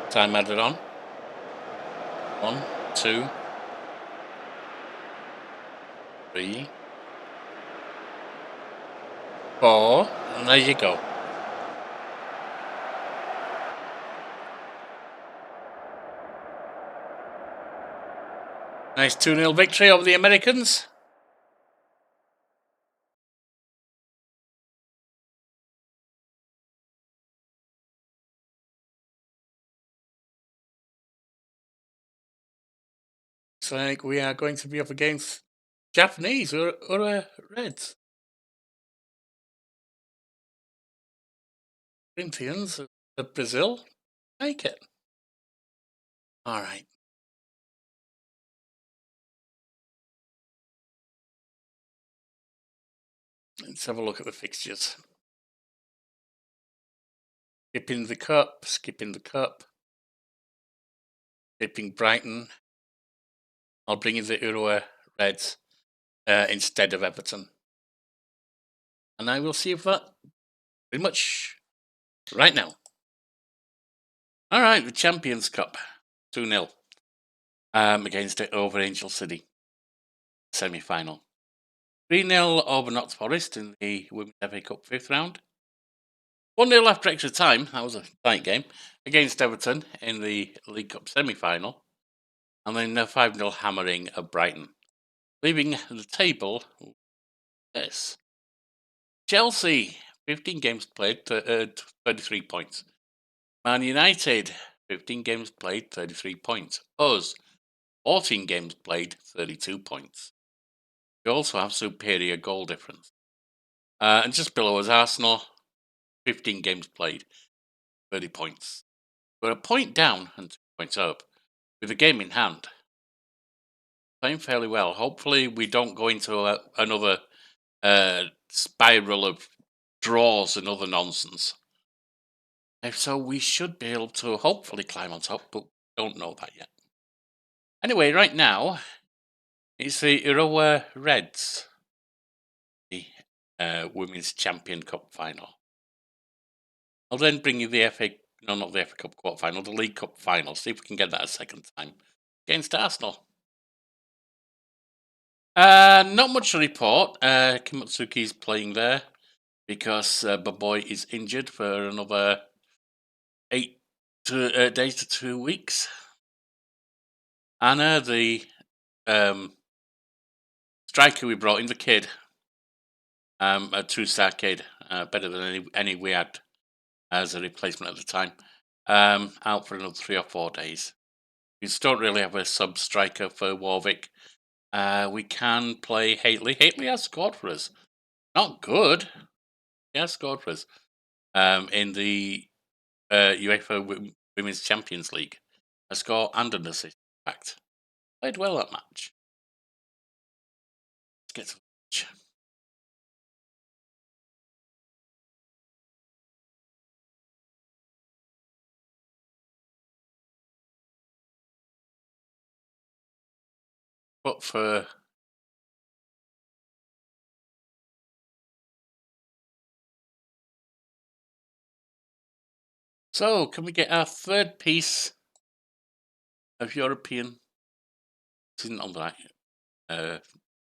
Time added on. 1, 2, 3, 4, and there you go. Nice 2-0 victory over the Americans. Looks like we are going to be up against Japanese or Reds. Corinthians of Brazil. Take it. All right. Let's have a look at the fixtures. Skipping the cup. Skipping Brighton. I'll bring in the Urawa Reds instead of Everton. And I will see if that pretty much right now. All right, the Champions Cup. 2-0 against it over Angel City. Semi-final. 3-0 over Notts Forest in the Women's FA Cup 5th round. 1-0 after extra time, that was a tight game, against Everton in the League Cup semi-final. And then a 5-0 hammering of Brighton. Leaving the table, this. Chelsea, 15 games played, 33 points. Man United, 15 games played, 33 points. Us, 14 games played, 32 points. We also have superior goal difference. And just below us, Arsenal, 15 games played, 30 points. We're a point down and 2 points up, with a game in hand. Playing fairly well. Hopefully we don't go into another spiral of draws and other nonsense. If so, we should be able to hopefully climb on top, but don't know that yet. Anyway, right now, it's the Iroha Reds, the Women's Champion Cup final. I'll then bring you the not the FA Cup quarter final, the League Cup final. See if we can get that a second time against Arsenal. Not much to report. Kimotsuki's playing there because Baboy is injured for another 8 days to 2 weeks. Anna, the striker we brought in, the kid, a 2-star kid, better than any we had as a replacement at the time, out for another 3 or 4 days. We just don't really have a sub striker for Warwick. We can play Haitley. Haitley has scored for us. Not good. He has scored for us in the UEFA Women's Champions League. A score and an assist, in fact. Played well that match. Let's get to the match. But for so, can we get our third piece of European? This isn't on that.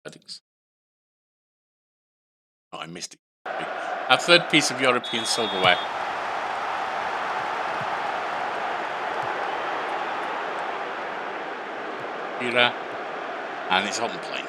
Settings. Oh, I missed it. Our third piece of European silverware. And it's on plane.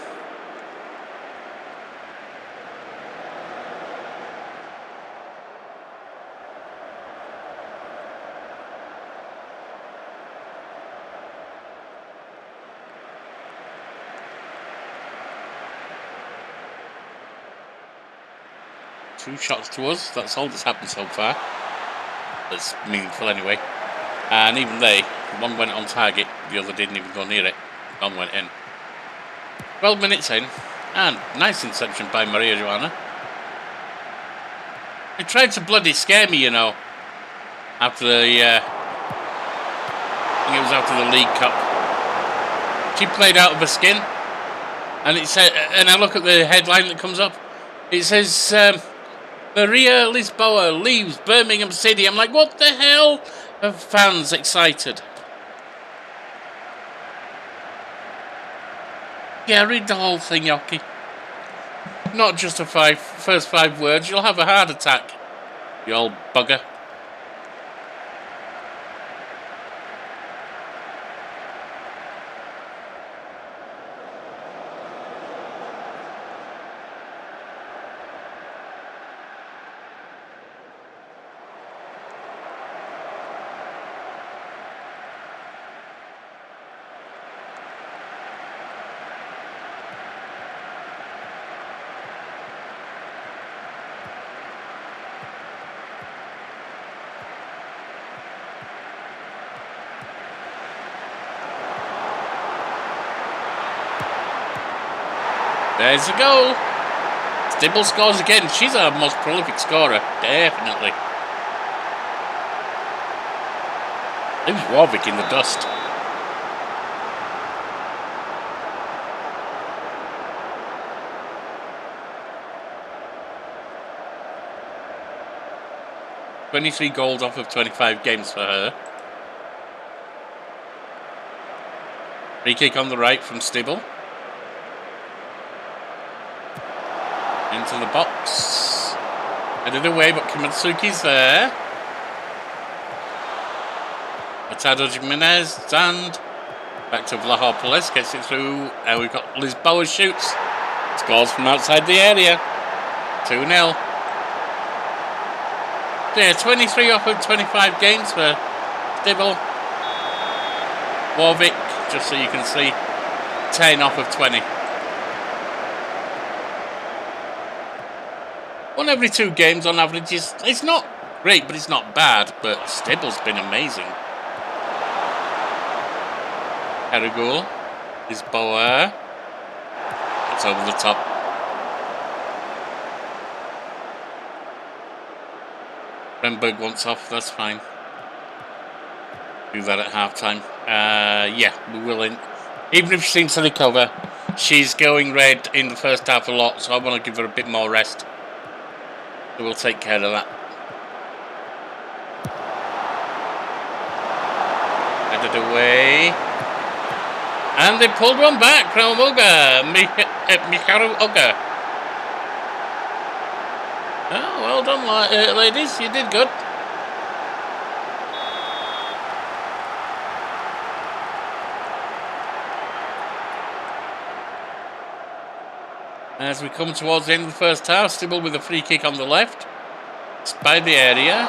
Two shots to us. That's all that's happened so far. That's meaningful anyway. And even one went on target, the other didn't even go near it. One went in. 12 minutes in, and nice interception by Maria Joanna. It tried to bloody scare me, you know, after the, I think it was after the League Cup. She played out of her skin, and it said, and I look at the headline that comes up, it says, Maria Lisboa leaves Birmingham City. I'm like, what the hell? Are fans excited? Yeah, read the whole thing, Yoki. Not just the first 5 words. You'll have a heart attack, you old bugger. There's a goal. Stibble scores again. She's our most prolific scorer, definitely. Leaves Warwick in the dust. "23 goals off of 25 games for her." Free kick on the right from Stibble. Into the box. Headed away, but Kimatsuki's there. Atado Jimenez, and back to Vlahopolis, gets it through. We've got Lisboa shoots. Scores from outside the area. 2-0. So yeah, 23 off of 25 games for Stibble. Warwick, just so you can see, 10 off of 20. 1 every 2 games on average it's not great, but it's not bad. But Stibble's been amazing. Herigul, Lisboa. It's over the top. Renberg wants off, that's fine. Do that at half-time. Yeah, we will. Even if she seems to recover, she's going red in the first half a lot, so I want to give her a bit more rest. So we'll take care of that. Headed away. And they pulled one back from Mikaru Oga. Oh, well done, ladies. You did good. As we come towards the end of the first half, Stibble with a free kick on the left. It's by the area.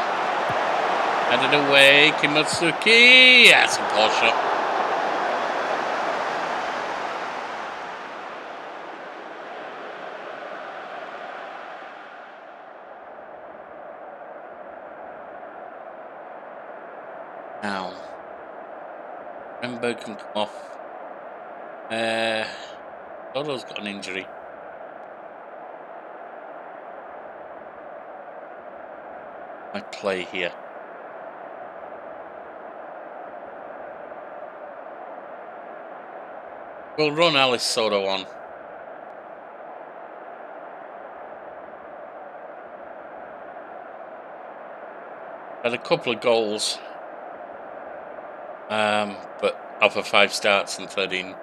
Headed away, Kimotsuki. That's a poor shot. Now, Renberg can come off. Dodo's got an injury. I play here. We'll run Alice Soto on. Had a couple of goals, but off of 5 starts and 13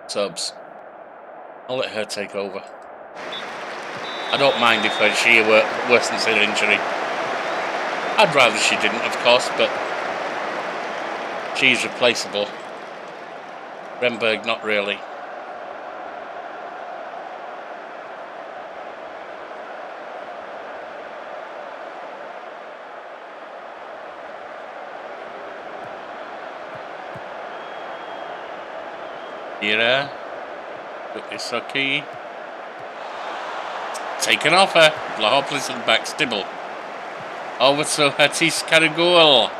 subs. I'll let her take over. I don't mind if she worsens her injury. I'd rather she didn't, of course, but she's replaceable. Renberg, not really. Ira. Isaki. Taken off her. Lahoplis and back Stibble. Over to Hatis Karagul.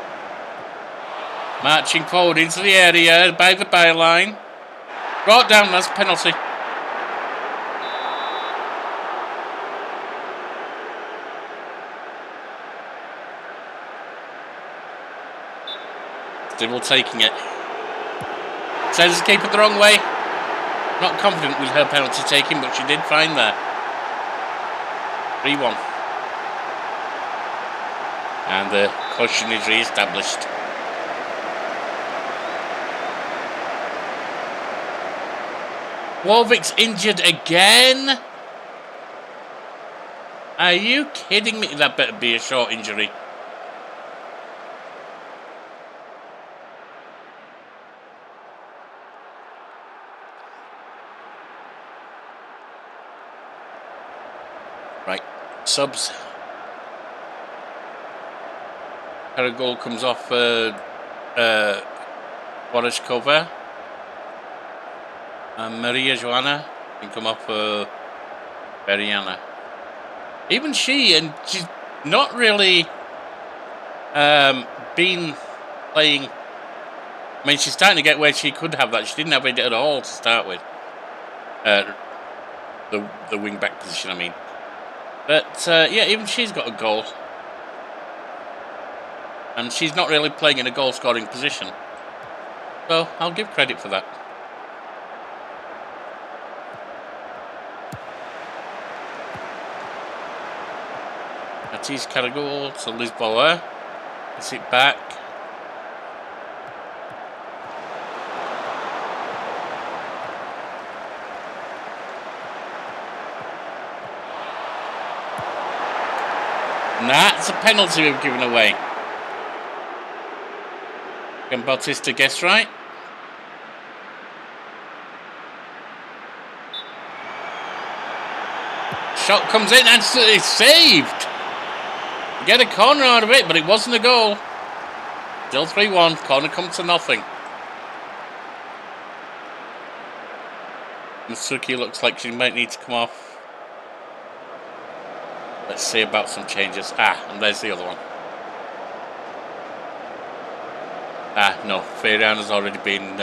Marching forward into the area by the byline. Brought down, that's penalty. Stibble taking it. Sends the keeper the wrong way. Not confident with her penalty taking, but she did fine there. 3-1. And the caution is re-established. Warwick's injured again? Are you kidding me? That better be a short injury. Right, subs. Karagol comes off Warashkova. And Maria Joanna can come off Beriana. Even she's not really been playing. I mean, she's starting to get where she could have that. She didn't have it at all to start with. The wing back position, I mean. But yeah, even she's got a goal. And she's not really playing in a goal scoring position. So I'll give credit for that. Matisse Caragol to Lisboa. Gets it back. And that's a penalty we've given away. Can Bautista guess right? Shot comes in and it's saved. Get a corner out of it, but it wasn't a goal. Still 3-1. Corner comes to nothing. Masuki looks like she might need to come off. Let's see about some changes. And there's the other one. No. Ferian has already been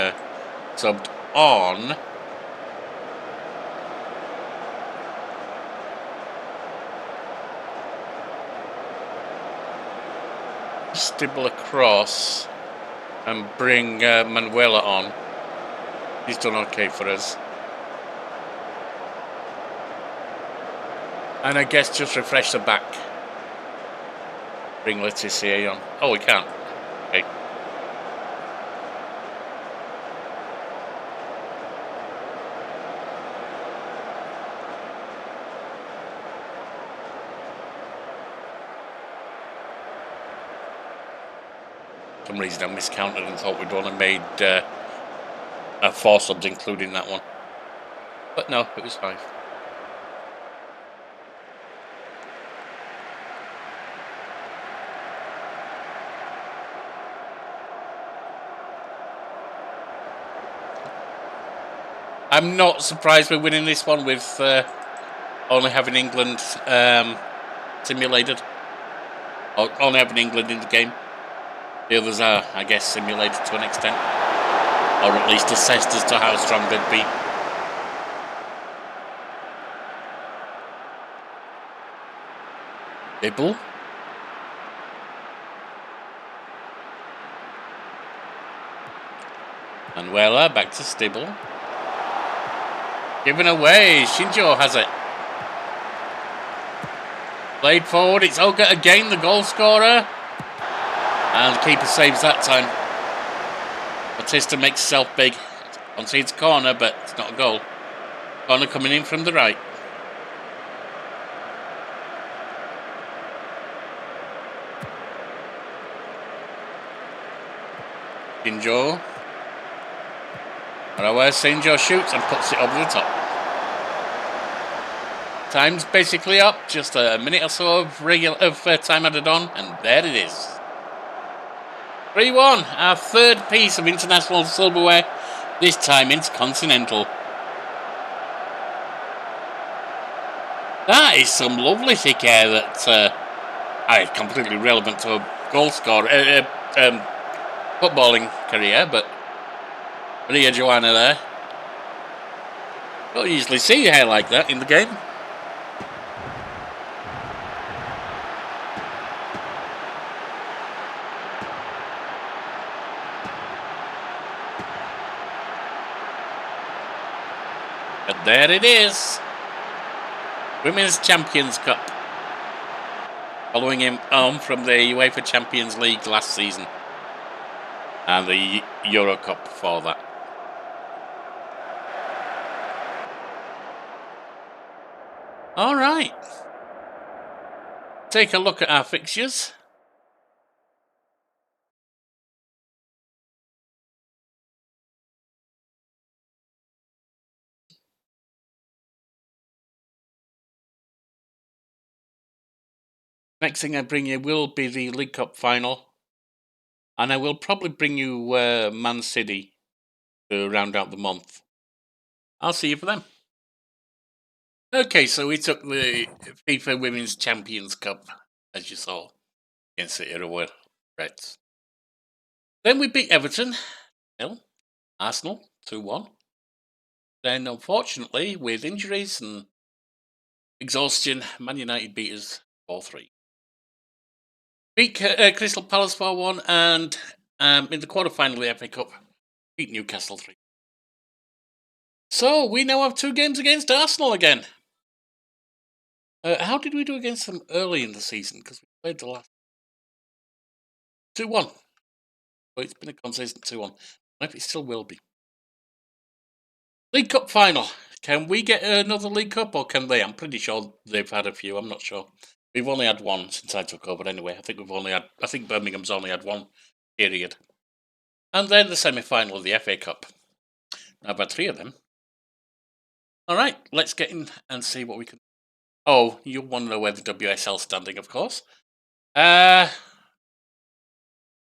subbed on. Stibble across and bring Manuela on. He's done okay for us. And I guess just refresh the back. Bring Laetitia on. Oh, we can't. Okay. For some reason I miscounted and thought we'd only made 4 subs, including that one. But no, it was 5. I'm not surprised we're winning this one with only having England simulated. Or only having England in the game. The others are, I guess, simulated to an extent. Or at least assessed as to how strong they'd be. Dibble. Manuela, back to Stibble. Given away, Shinjo has it. Played forward, it's Olga again, the goal scorer. And the keeper saves that time. Batista makes himself big. Concedes a corner, but it's not a goal. Corner coming in from the right. Shinjo. Shinjo shoots and puts it over the top. Time's basically up. Just a minute or so of time added on, and there it is. 3-1, our third piece of international silverware, this time intercontinental. That is some lovely thick air that is completely relevant to a goal scorer, footballing career, but Maria Joanna there. Don't usually see hair like that in the game. But there it is. Women's Champions Cup. Following him on from the UEFA Champions League last season. And the Euro Cup before that. Alright. Take a look at our fixtures. Next thing I bring you will be the League Cup final. And I will probably bring you Man City to round out the month. I'll see you for them. Okay, so we took the FIFA Women's Champions Cup, as you saw, against the Iroquois Reds. Then we beat Everton, 0. Arsenal, 2-1. Then, unfortunately, with injuries and exhaustion, Man United beat us 4-3. Beat Crystal Palace 4-1, and in the quarter-final of the FA Cup, beat Newcastle 3. So, we now have 2 games against Arsenal again. How did we do against them early in the season? Because we played the last 2-1. Well, it's been a consistent 2-1. I hope it still will be. League Cup final. Can we get another League Cup, or can they? I'm pretty sure they've had a few. I'm not sure. We've only had one since I took over anyway. I think Birmingham's only had one period. And then the semi-final of the FA Cup. I've had 3 of them. Alright, let's get in and see what we can... Oh, you'll want to know where the WSL standing, of course. In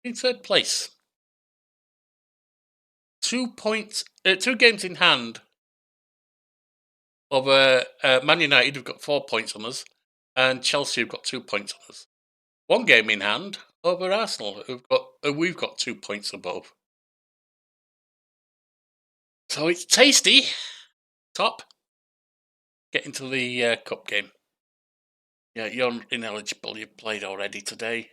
3rd place. 2 games in hand over Man United, who've got 4 points on us, and Chelsea, who've got 2 points on us. 1 game in hand over Arsenal, we've got 2 points above. So it's tasty. Top. Get into the cup game. Yeah, you're ineligible. You've played already today.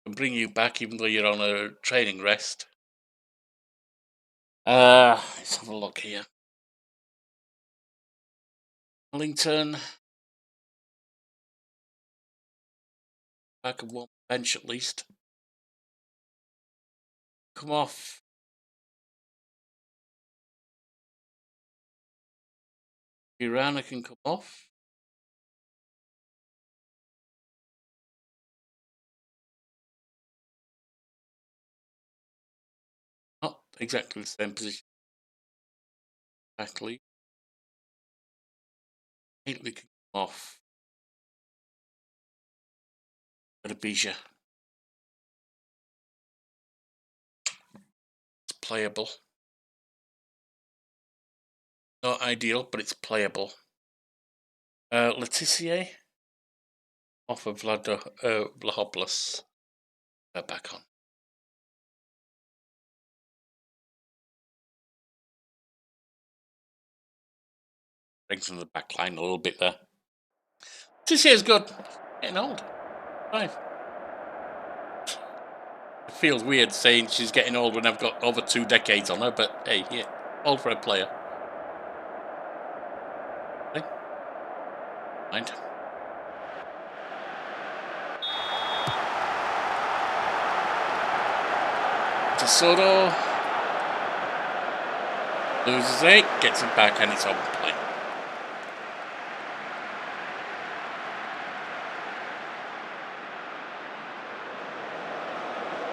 and bring you back even though you're on a training rest. Let's have a look here. Wellington. Back of one bench at least. Come off. Irana can come off. Not exactly the same position. Exactly. Neatly can come off. Adabija. It's playable. Not ideal, but it's playable. Letitia. Off of Vlahopoulos. Back on. Brings in the back line a little bit there. Letitia is good. Getting old. 5. It feels weird saying she's getting old when I've got over 2 decades on her, but hey, yeah, old for a player. Okay. Mind. Tesoro loses it, gets it back, and it's on play.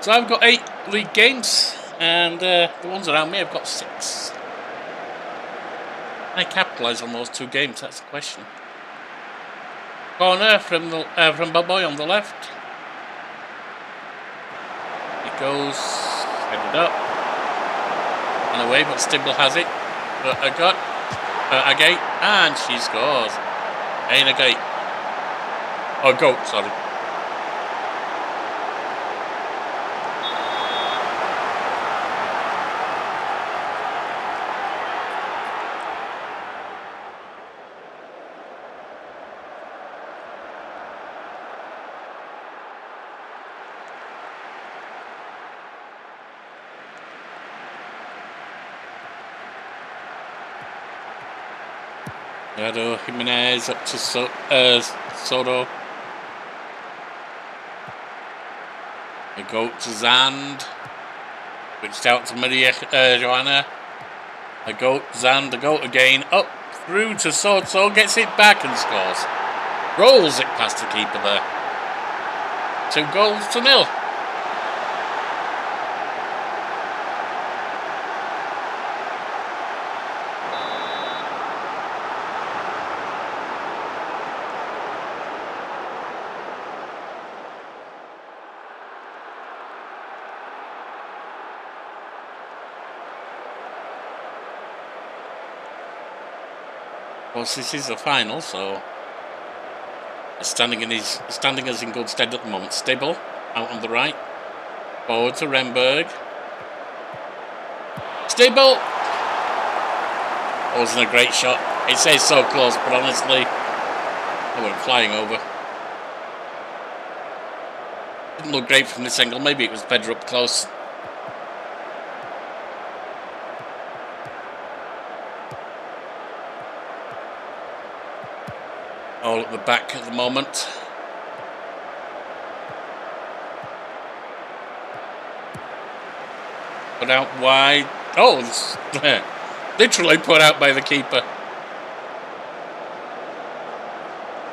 So I've got 8 league games, and the ones around me have got 6. Can I capitalise on those 2 games? That's the question. Corner from Boboy on the left. It goes headed up and away, but Stibble has it. Agate, and she scores. Agate. Oh, goat, sorry. Jimenez up to Soto. A goat to Zand. Switched out to Maria Joanna. A goat, Zand, a goat again. Up through to Soto. Gets it back and scores. Rolls it past the keeper there. 2-0. Of course, this is the final, so standing us in good stead at the moment. Stibble out on the right, forward to Renberg. Stibble. Wasn't a great shot. It says so close, but honestly, I went flying over. Didn't look great from this angle. Maybe it was better up close. All at the back at the moment. Put out wide. Oh, literally put out by the keeper.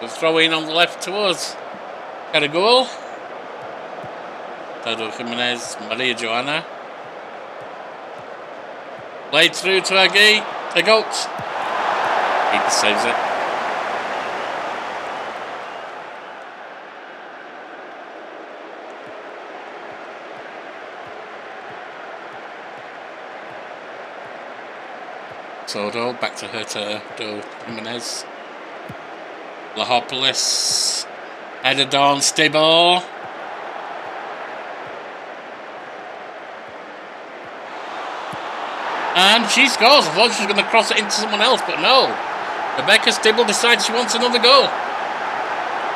The throw in on the left to us. Got a goal. Pedro Jimenez, Maria Joanna. Played through to Agui. The goat. Keeper saves it. Soto, back to her to Jimenez. Vlahopoulos. Headed on, Stibble. And she scores. I thought she was going to cross it into someone else, but no. Rebecca Stibble decides she wants another goal.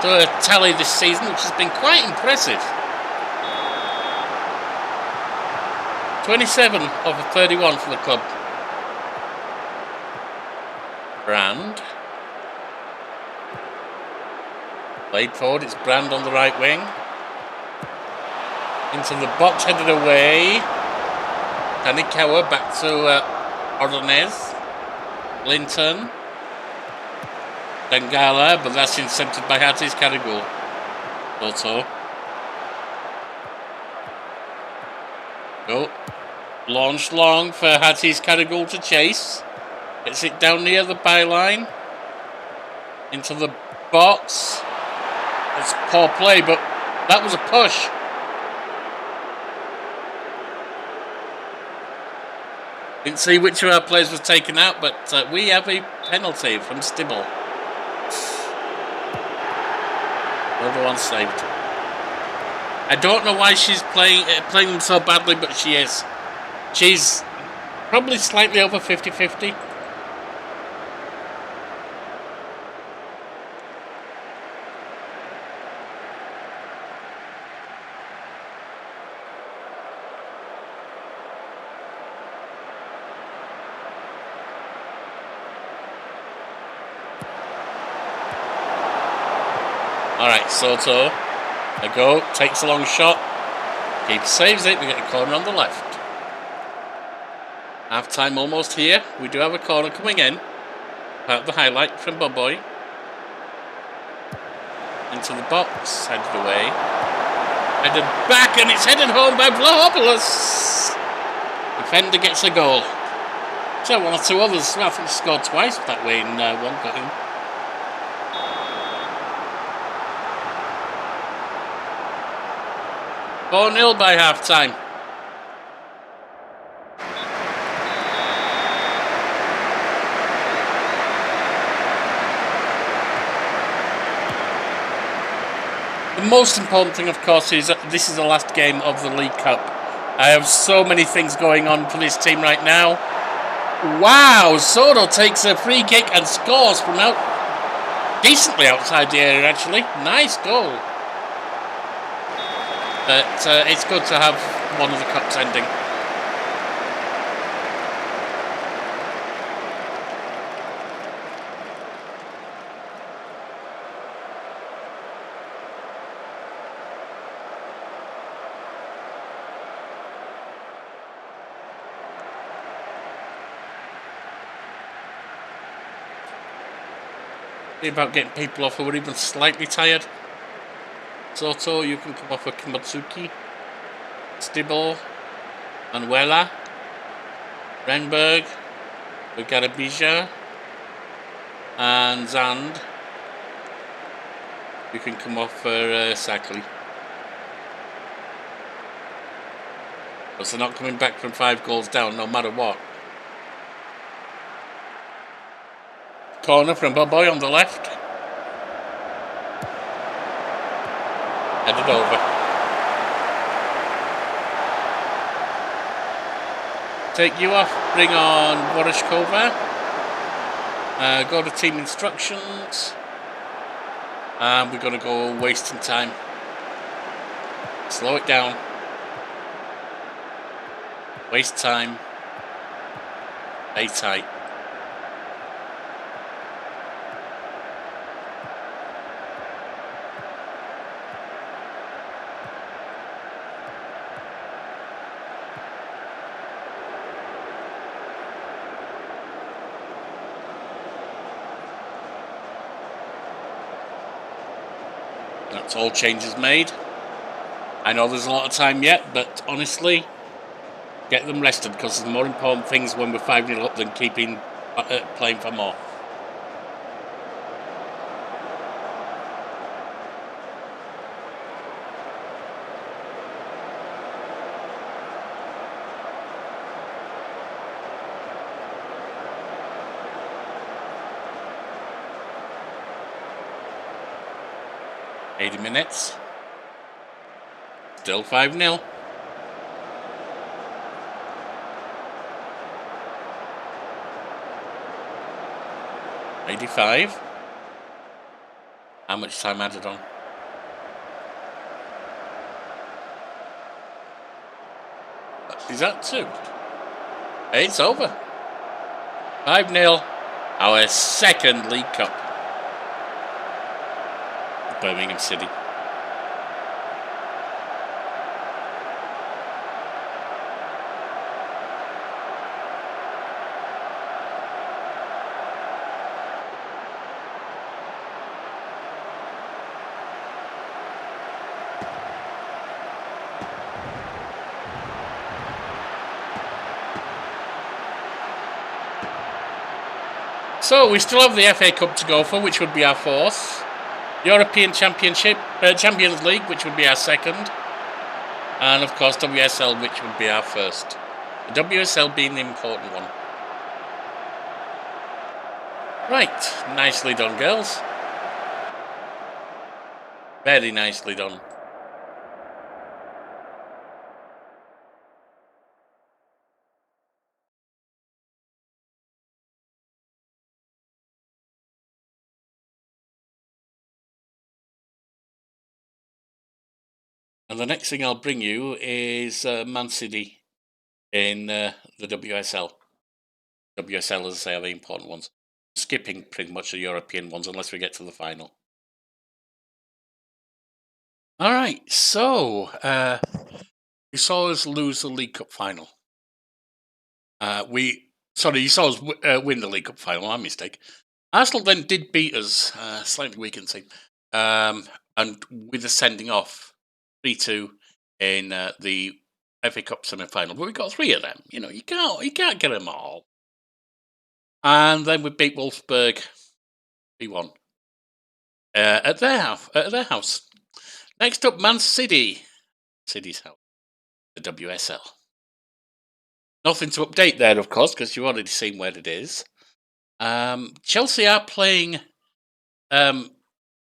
To her tally this season, which has been quite impressive. 27 over 31 for the club. Brand. Played forward, it's Brand on the right wing. Into the box, headed away. Tanikawa back to Ordonez. Linton. Bengala, but that's intercepted by Hattie's Carrigal. Soto. Go. Launched long for Hattie's Carrigal to chase. Gets it down near the byline. Into the box. It's poor play, but that was a push. Didn't see which of our players was taken out, but we have a penalty from Stibble. Another one saved. I don't know why she's playing them so badly, but she is. She's probably slightly over 50-50. Alright, Soto. A go, takes a long shot. Keeper saves it, we get a corner on the left. Half time almost here. We do have a corner coming in. Part of the highlight from Boboy. Into the box, headed away. Headed back, and it's headed home by Vlahopoulos. Defender gets a goal. So one or two others, I think scored twice that way in one got him. Four 0 by half time. The most important thing, of course, is that this is the last game of the League Cup. I have so many things going on for this team right now. Wow, Soto takes a free kick and scores from decently outside the area, actually. Nice goal. But it's good to have one of the cups ending. About getting people off who are even slightly tired. Soto, you can come off with Kimotsuki, Stibble, Manuela, Renberg, Garabija, and Zand. You can come off for Sackley. Because they're not coming back from 5 goals down, no matter what. Corner from Boboy on the left. Headed over. Take you off, bring on Vorishkova. Go to team instructions. And we're going to go wasting time. Slow it down. Waste time. Stay tight. That's all changes made. I know there's a lot of time yet, but honestly, get them rested because there's more important things when we're 5-0 up than keeping playing for more. Minutes. Still 5-0. $85. How much time added on? Is that 2? It's over. 5-0. Our second League Cup. Birmingham City. So we still have the FA Cup to go for, which would be our 4th. European Championship, Champions League, which would be our 2nd. And of course WSL, which would be our 1st. The WSL being the important one. Right, nicely done, girls. Very nicely done. And the next thing I'll bring you is Man City in the WSL. WSL, as I say, are the important ones. Skipping pretty much the European ones unless we get to the final. All right, so you saw us lose the League Cup final. You saw us win the League Cup final. My mistake. Arsenal then did beat us, slightly weakened team, and with a sending off 3-2 in the FA Cup semi-final. But we got 3 of them. You know, you can't get them all. And then we beat Wolfsburg 3-1 at their house. Next up, Man City. City's house. The WSL. Nothing to update there, of course, because you've already seen where it is. Chelsea are playing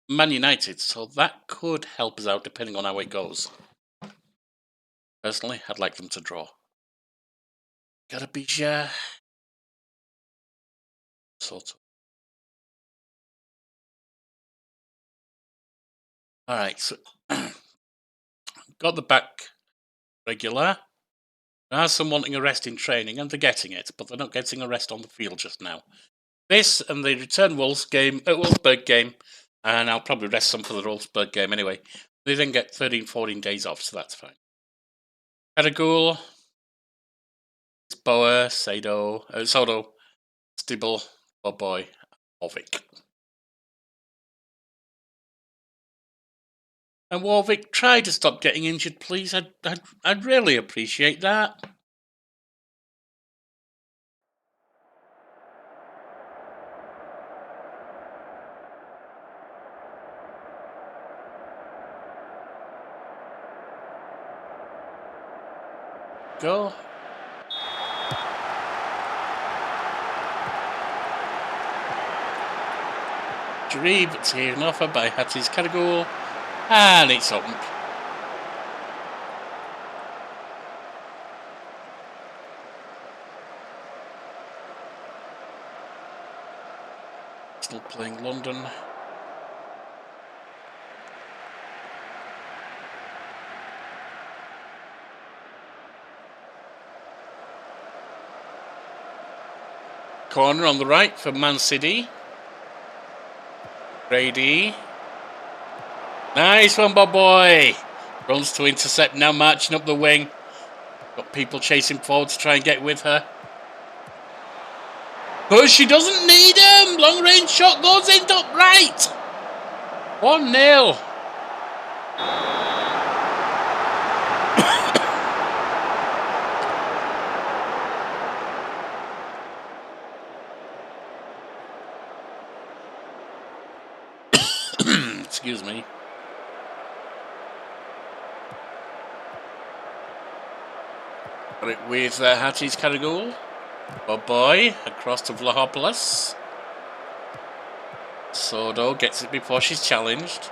Man United, so that could help us out depending on how it goes. Personally, I'd like them to draw. Gotta be sort of. Alright, so got the back regular. There are some wanting a rest in training, and they're getting it, but they're not getting a rest on the field just now. This and the return Wolfsburg game, and I'll probably rest some for the Wolfsburg game anyway. They then get 13, 14 days off, so that's fine. Pedagul, Boer, Sodo, Stibble, Boboy, Warwick. And Warwick, try to stop getting injured, please. I'd really appreciate that. Go. Jarib, it's here an offer by Hattie's Caragol, and it's open. Still playing London. Corner on the right for Man City. Brady. Nice one, Boy. Runs to intercept, now marching up the wing. Got people chasing forward to try and get with her. But she doesn't need him. Long range shot goes in top right. 1-0. Excuse me. Got it with Hattie's Caragol. Boy across to Vlahopoulos. Sodo gets it before she's challenged.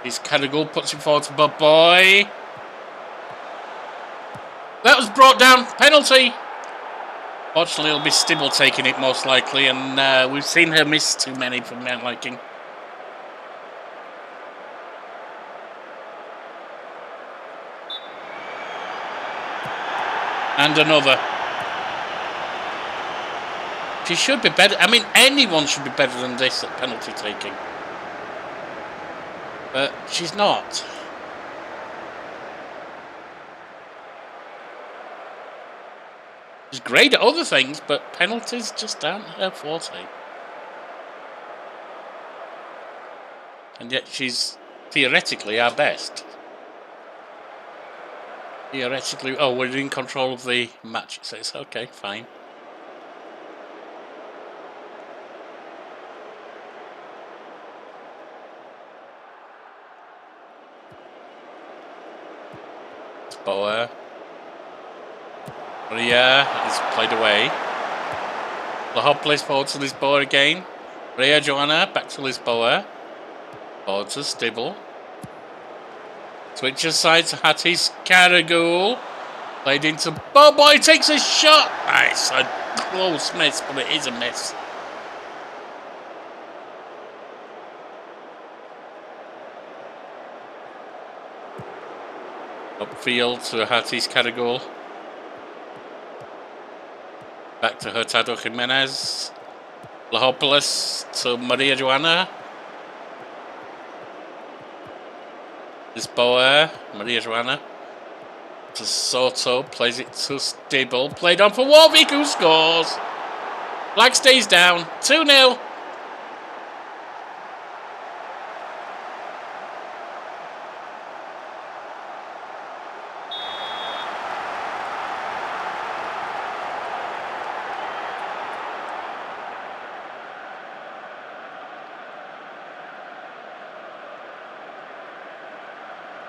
His Caragol puts it forward to Boy. That was brought down. Penalty. Fortunately, it'll be Stibble taking it most likely, and we've seen her miss too many for my liking. And another. She should be better. I mean, anyone should be better than this at penalty taking. But she's not. She's great at other things, but penalties just aren't her forte. And yet she's theoretically our best. Theoretically, oh, we're in control of the match. So it's okay, fine. Boer. Maria is played away. Lahop plays forward to Lisboa again. Maria Joanna back to Lisboa. Forward to Stibble. Switches side to Hatties Caragul. Played into Boy takes a shot. Nice. A close miss, but it is a miss. Upfield to Hatties Caragul. Back to Hurtado Jimenez. Lahopoulos to Maria Joanna. Lisboa. Maria Joanna. To Soto. Plays it to Stibble. Played on for Warwick, who scores. Flag stays down. 2-0.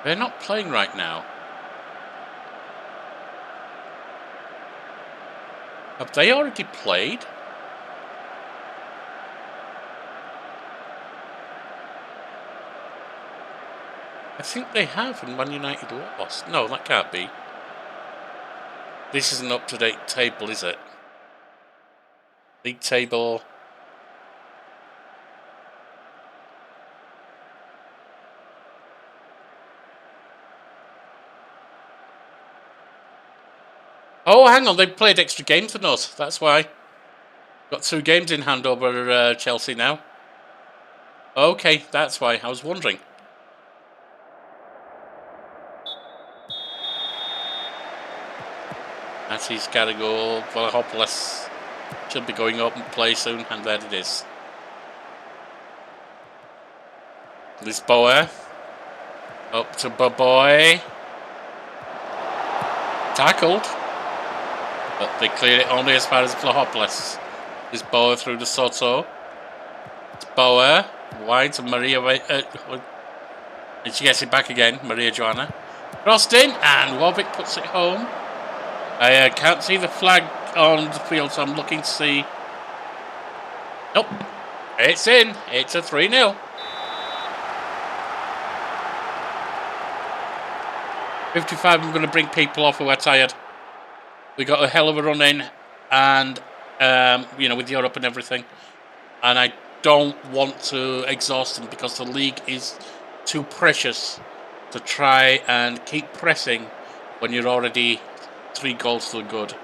They're not playing right now. Have they already played? I think they have, and Man United lost. No, that can't be. This is an up-to-date table, is it? League table. Oh, hang on, they've played extra games than us. That's why. Got 2 games in hand over Chelsea now. Okay, that's why. I was wondering. Matty's got a goal. Valahopoulos should be going up and play soon, and there it is. Lisboa. Up to Boy. Tackled. But they cleared it only as far as Valahopoulos. Lisboa through to Soto. Lisboa. Wide to Maria. And she gets it back again. Maria Joanna. Crossed in, and Warwick puts it home. I can't see the flag on the field, so I'm looking to see. Nope. It's in. It's a 3-0. 55, I'm going to bring people off who are tired. We got a hell of a run in, and, with Europe and everything. And I don't want to exhaust them because the league is too precious to try and keep pressing when you're already 3 goals to the good.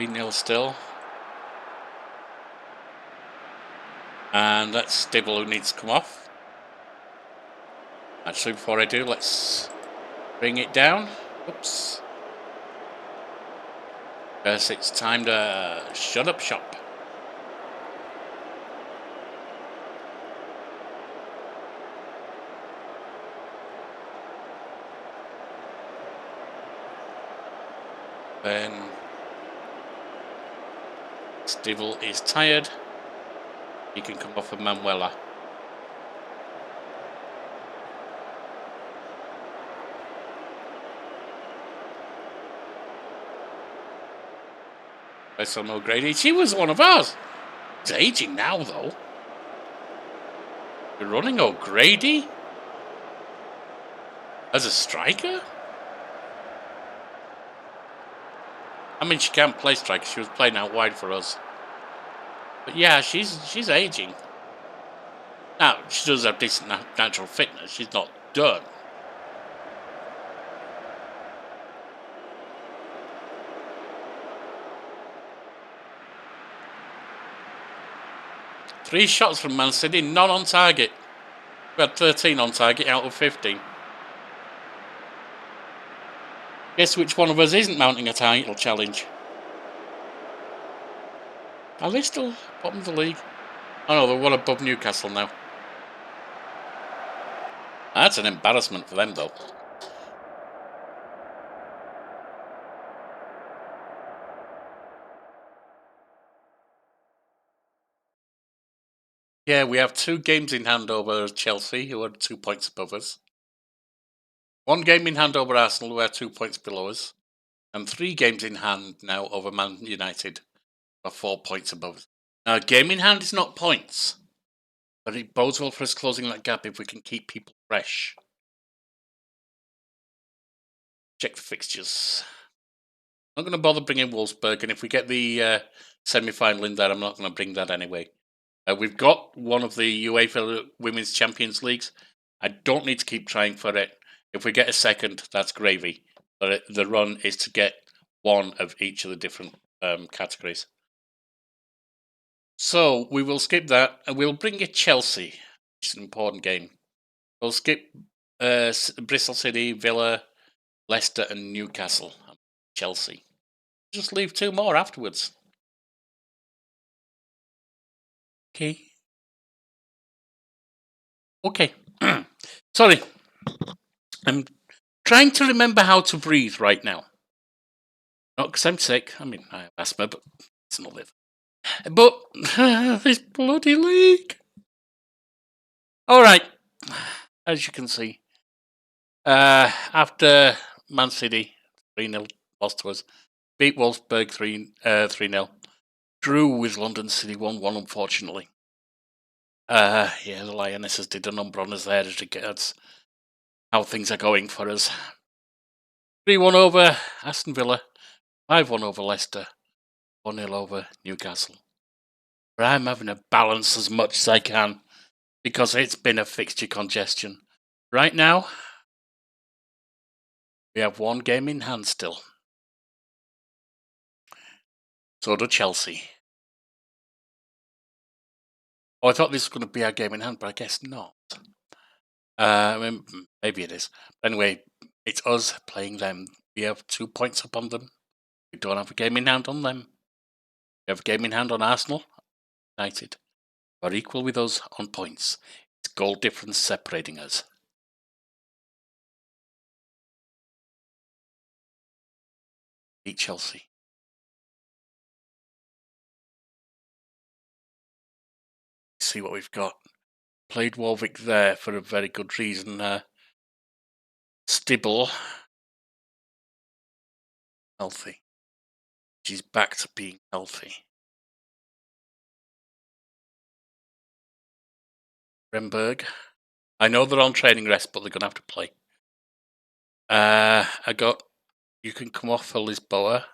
Nil still. And that's Stibble who needs to come off. Actually, before I do, let's bring it down. Oops. Because it's time to shut up shop. Then Stibble is tired. He can come off with Manuela. I saw no Grady. She was one of ours. She's aging now, though. You're running O'Grady as a striker? I mean, she can't play striker. She was playing out wide for us. But yeah, she's aging. Now, she does have decent natural fitness. She's not done. Three shots from Man City, none on target. We had 13 on target out of 15. Guess which one of us isn't mounting a title challenge? Are they still bottom of the league? Oh no, they're one above Newcastle now. That's an embarrassment for them, though. Yeah, we have 2 games in hand over Chelsea, who are 2 points above us. 1 game in hand over Arsenal, who are 2 points below us. And 3 games in hand now over Man United, who are 4 points above us. Now, a game in hand is not points, but it bodes well for us closing that gap if we can keep people fresh. Check the fixtures. I'm not going to bother bringing Wolfsburg, and if we get the semi-final in there, I'm not going to bring that anyway. We've got one of the UEFA Women's Champions Leagues. I don't need to keep trying for it. If we get a second, that's gravy. But the run is to get one of each of the different categories. So we will skip that, and we'll bring you Chelsea, which is an important game. We'll skip Bristol City, Villa, Leicester, and Newcastle. Chelsea. Just leave 2 more afterwards. Okay. Sorry. I'm trying to remember how to breathe right now. Not because I'm sick. I mean, I have asthma, but it's not live. But this bloody league. All right. As you can see, after Man City 3-0 lost to us, beat Wolfsburg 3-0, drew with London City 1-1, unfortunately. Yeah, the Lionesses did a number on us there as regards how things are going for us. 3-1 over Aston Villa, 5-1 over Leicester, 1-0 over Newcastle. But I'm having to balance as much as I can because it's been a fixture congestion. Right now, we have 1 game in hand still. So do Chelsea. Oh, I thought this was going to be our game in hand, but I guess not. I mean, maybe it is. Anyway, it's us playing them. We have 2 points up on them. We don't have a game in hand on them. We have a game in hand on Arsenal. United are equal with us on points. It's goal difference separating us. Beat Chelsea. See what we've got. Played Warwick there for a very good reason. Stibble. Healthy. She's back to being healthy. Renberg. I know they're on training rest, but they're going to have to play. You can come off for Lisboa.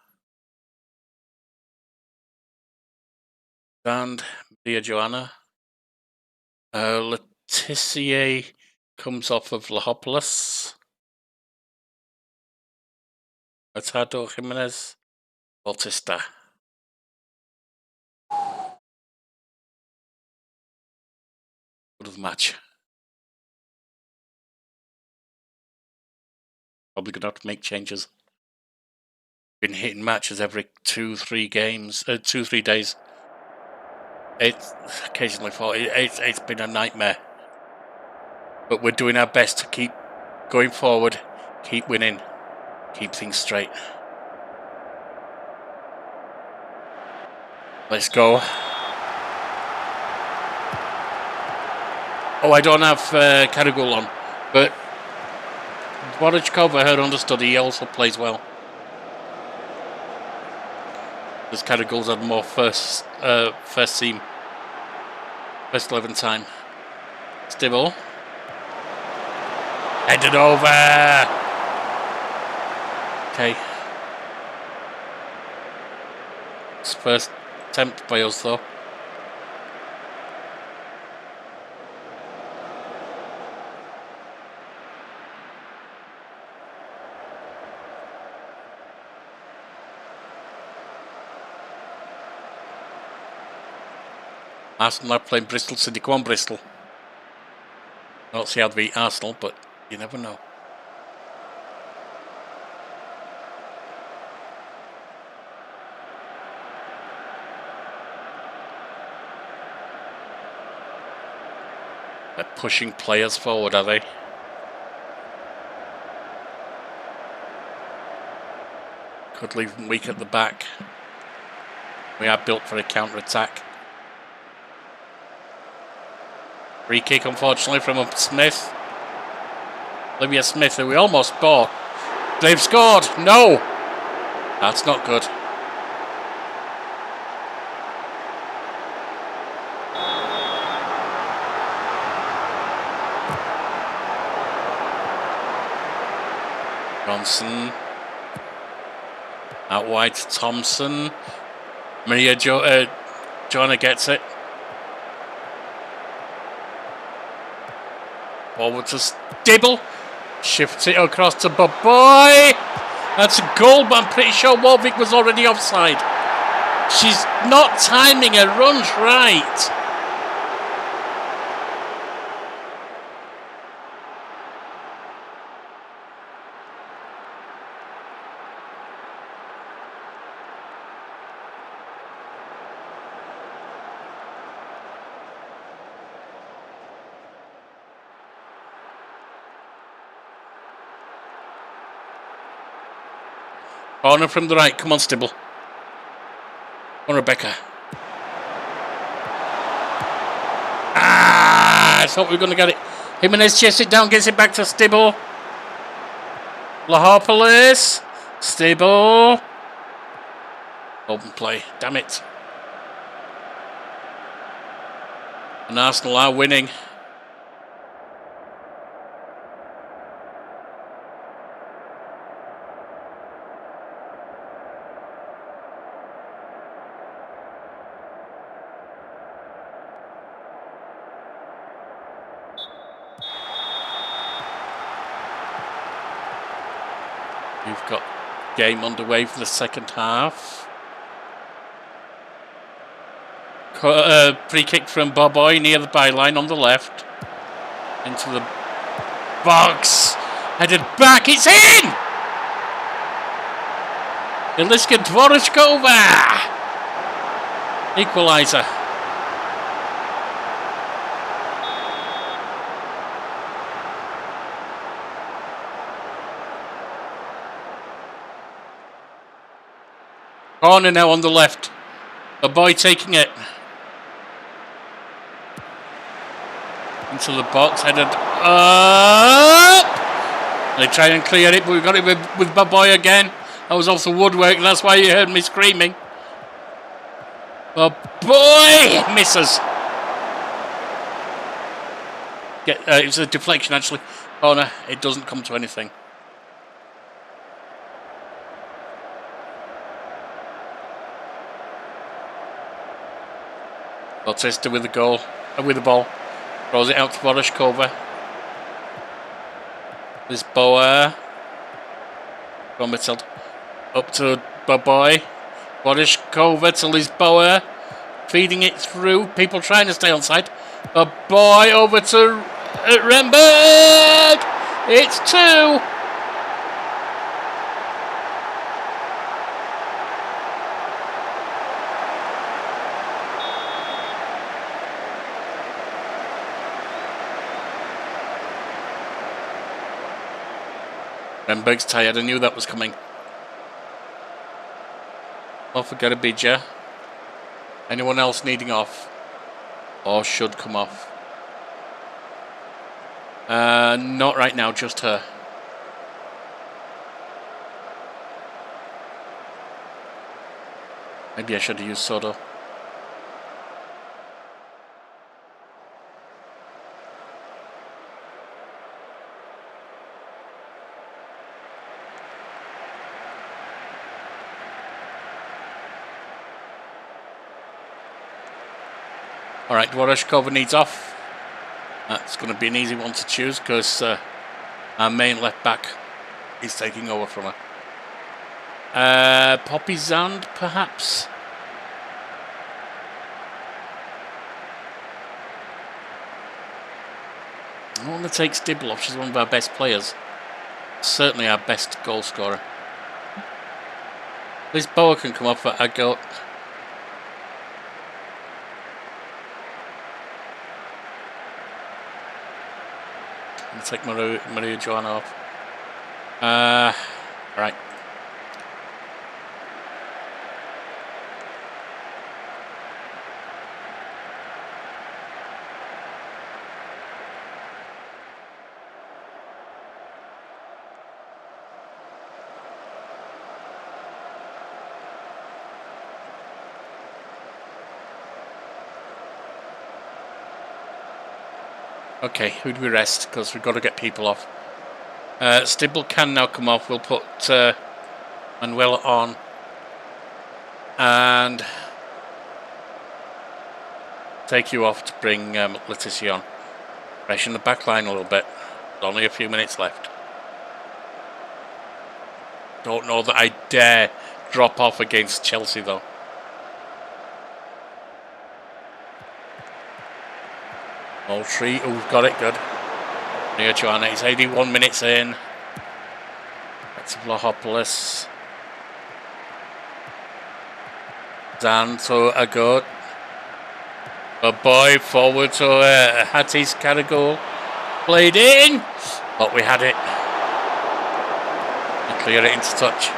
And Maria Joanna. Letitia comes off of Lahopoulos. Atado Jimenez. Bautista. Good of the match. Probably going to have to make changes. Been hitting matches every 2-3 days. It's occasionally it's been a nightmare. But we're doing our best to keep going forward, keep winning, keep things straight. Let's go. Oh, I don't have Caragul on, but Dvorachkova, her understudy, he also plays well. Those kind of goals had more first team, first 11 time. Stibble. Headed over. Okay. It's first attempt by us though. Arsenal are playing Bristol City. Come on, Bristol. Not see how they beat Arsenal, but you never know. They're pushing players forward, are they? Could leave them weak at the back. We are built for a counter-attack. Free kick, unfortunately, from Smith. Olivia Smith, who we almost bought. They've scored! No! That's not good. Johnson. Out wide to Thompson. Maria Joanna gets it. Forward to Stibble. Shifts it across to Boy. That's a goal, but I'm pretty sure Warwick was already offside. She's not timing her runs right. Corner from the right. Come on, Stibble. Come on, Rebecca. I thought we were going to get it. Jimenez chases it down, gets it back to Stibble. Lahopolis. Stibble. Open play. Damn it. And Arsenal are winning. We've got game underway for the second half. Free kick from Boboy near the byline on the left. Into the box. Headed back. It's in! Iliska Dvorishkova. Equaliser. Corner now on the left. The boy taking it. Into the box, headed up. They try and clear it, but we've got it with Baboy again. That was off the woodwork, and that's why you heard me screaming. Baboy misses. It's a deflection, actually. Corner, it doesn't come to anything. Bautista with the ball. Throws it out to Borishkova. This Boa. From Matilda. Up to Baboy. Borishkova to Lisboa. Feeding it through. People trying to stay on side. Baboy over to Remberg. It's 2. Remberg's tired. I knew that was coming. Off for Garabidja. Anyone else needing off? Or should come off? Not right now, just her. Maybe I should have used soda. Alright, Dvorashkova needs off. That's going to be an easy one to choose because our main left back is taking over from her. Poppy Zand, perhaps? I want to take Stibble off. She's one of our best players. Certainly our best goal scorer. This Boa can come off at a go. I'll take Maria Joanna off. Right. Okay, who do we rest? Because we've got to get people off. Stibble can now come off. We'll put Manuela on. And take you off to bring Leticia on. Freshen the back line a little bit. There's only a few minutes left. Don't know that I dare drop off against Chelsea though. Moultrie, who's got it, good. Near Joanna, it's 81 minutes in. That's Vlahopoulos. Dan to a good. A boy forward to Hatties Caragol. Played in, but we had it. And clear it into touch.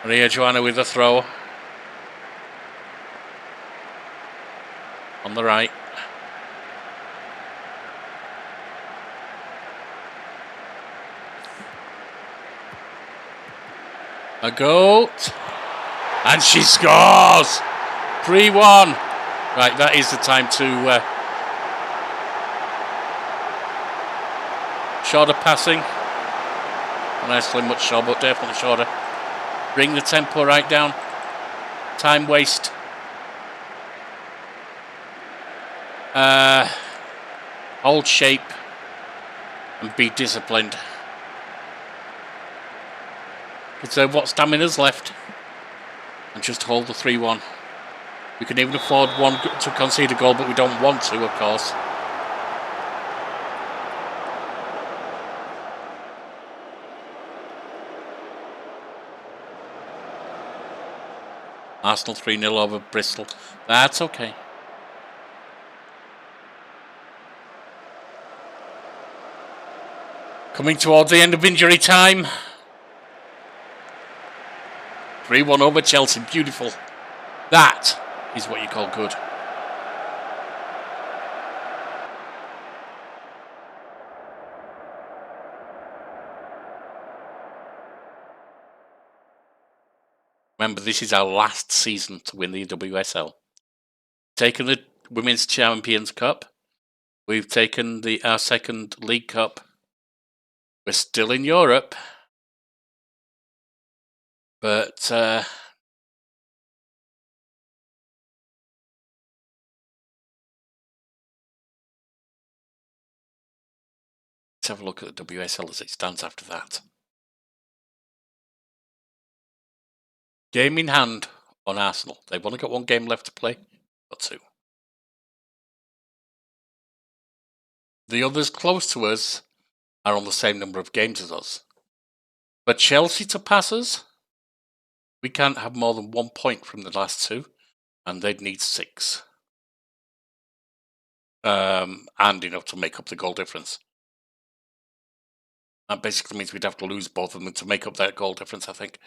Maria Joanna with the throw. On the right. A goal. And she scores! 3-1. Right, that is the time to... shorter passing. Not necessarily much shorter, but definitely shorter. Bring the tempo right down. Time waste. Hold shape. And be disciplined. Conserve what stamina's left. And just hold the 3-1. We can even afford one to concede a goal, but we don't want to, of course. Arsenal 3-0 over Bristol. That's okay. Coming towards the end of injury time. 3-1 over Chelsea. Beautiful. That is what you call good. Remember, this is our last season to win the WSL. Taken the Women's Champions Cup. We've taken our second League Cup. We're still in Europe. But let's have a look at the WSL as it stands after that. Game in hand on Arsenal. They've only got one game left to play. Got two. The others close to us are on the same number of games as us. But Chelsea to pass us, we can't have more than 1 point from the last two, and they'd need 6. And enough to make up the goal difference. That basically means we'd have to lose both of them to make up that goal difference, I think.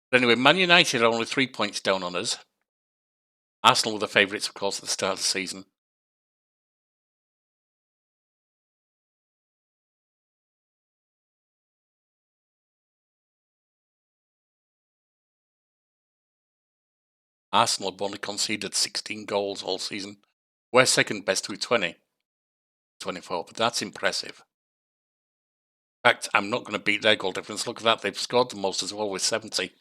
But anyway, Man United are only 3 points down on us. Arsenal were the favourites, of course, at the start of the season. Arsenal have only conceded 16 goals all season. We're second best with 20, 24, but that's impressive. In fact, I'm not going to beat their goal difference. Look at that. They've scored the most as well with 70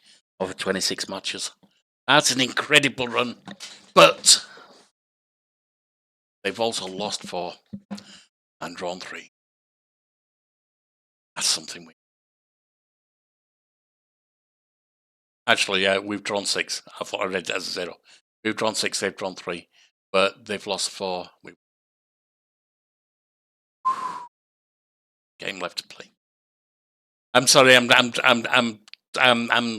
over 26 matches. That's an incredible run. But they've also lost 4 and drawn 3. That's something. Actually, yeah, we've drawn 6. I thought I read it as a 0. We've drawn 6, they've drawn 3. But they've lost 4. Game left to play. I'm sorry, I'm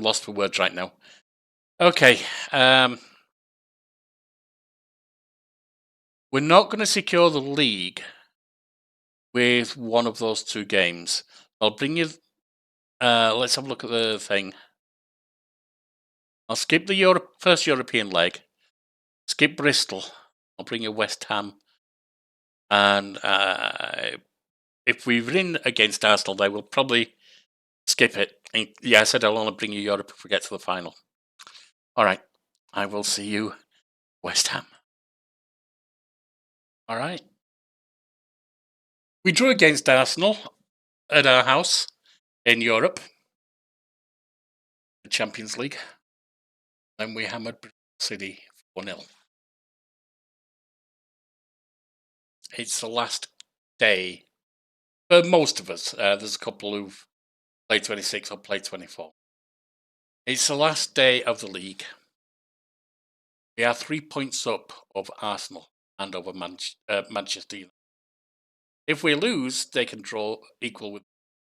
lost for words right now. Okay, we're not going to secure the league with one of those 2 games. I'll bring you. Let's have a look at the thing. I'll skip the first European leg. Skip Bristol. I'll bring you West Ham. And if we win against Arsenal, they will probably skip it. And yeah, I said I'll only bring you Europe if we get to the final. All right. I will see you, West Ham. All right. We drew against Arsenal at our house in Europe, the Champions League. And we hammered Bristol City 4-0. It's the last day for most of us. There's a couple who've played 26 or played 24. It's the last day of the league. We are 3 points up of Arsenal and over Manchester United. If we lose, they can draw equal with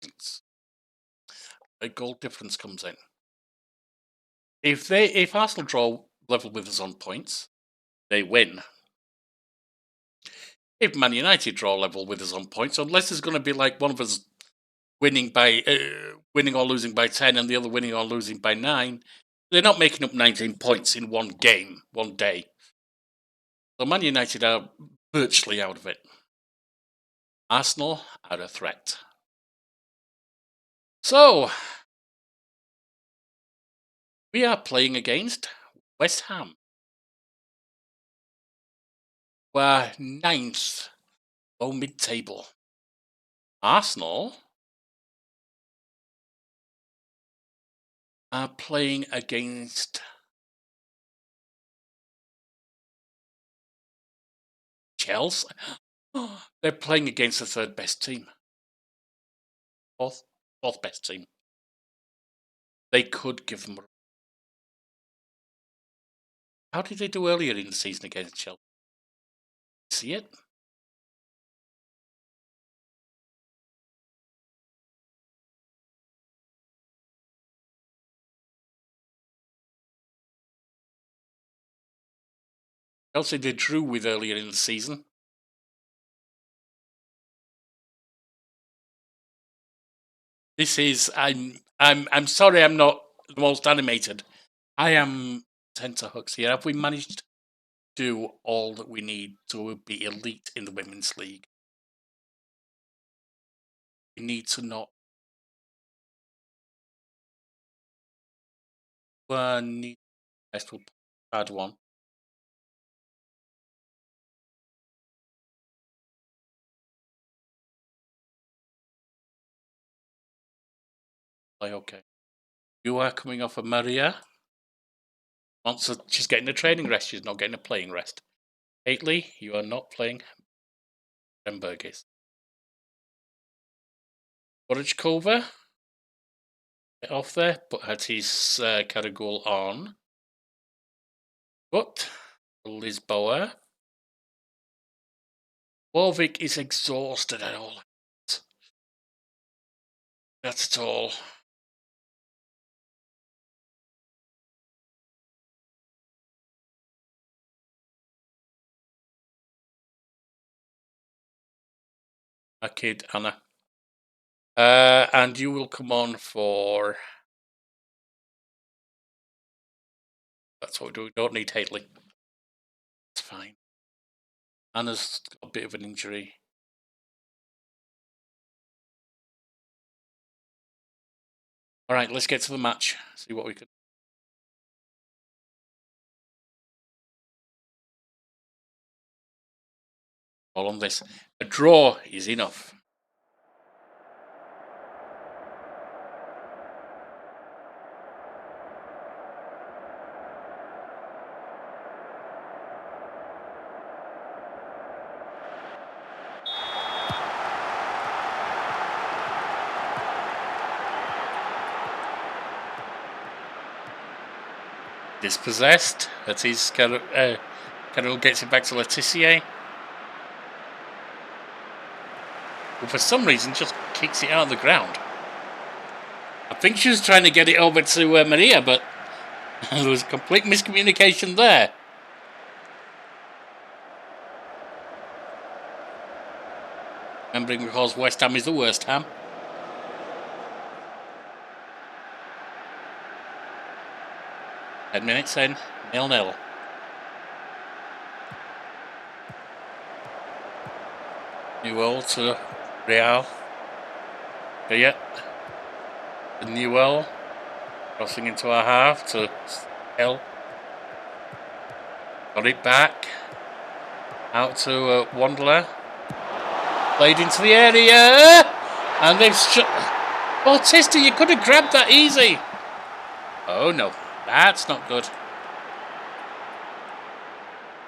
points. A goal difference comes in. If Arsenal draw level with us on points, they win. If Man United draw level with us on points, unless it's going to be like one of us winning or losing by 10 and the other winning or losing by 9, they're not making up 19 points in one game, one day. So Man United are virtually out of it. Arsenal are a threat. So, we are playing against West Ham. We're 9th, low mid-table. Arsenal are playing against Chelsea. They're playing against the 3rd best team. Fourth best team. They could give them. How did they do earlier in the season against Chelsea? See it? Chelsea they drew with earlier in the season. This is I'm sorry I'm not the most animated. I am tenterhooks here. Have we managed to do all that we need to be elite in the Women's League? We need to not need best will add one. Okay. You are coming off of Maria. She's getting a training rest. She's not getting a playing rest. Haitley, you are not playing. Remberg is. Borichkova, get off there, but had his Caragol on. But Lisboa. Warwick is exhausted at all. That's at all. A kid, Anna. And you will come on for. That's what we do. We don't need Haitley. It's fine. Anna's got a bit of an injury. All right, let's get to the match. See what we can. All on this. A draw is enough. Dispossessed. That is Carol gets it back to Letitia. Who for some reason just kicks it out of the ground. I think she was trying to get it over to Maria, but there was complete miscommunication there. Remembering, because West Ham is the worst Ham. Minutes in, 0-0. Newell to Real. Gayet. Newell. Crossing into our half to Hill. Got it back. Out to Wanderer. Played into the area. And they've Bautista, you could have grabbed that easy. Oh no, that's not good.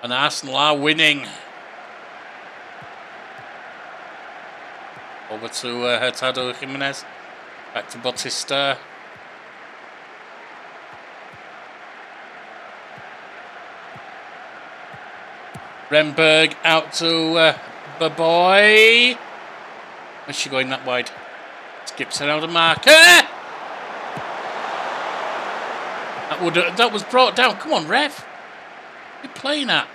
And Arsenal are winning. Over to Hurtado Jimenez. Back to Bautista. Renberg out to Baboy. Where's she going that wide? Skips around the marker. That was brought down. Come on, ref. What are you playing at?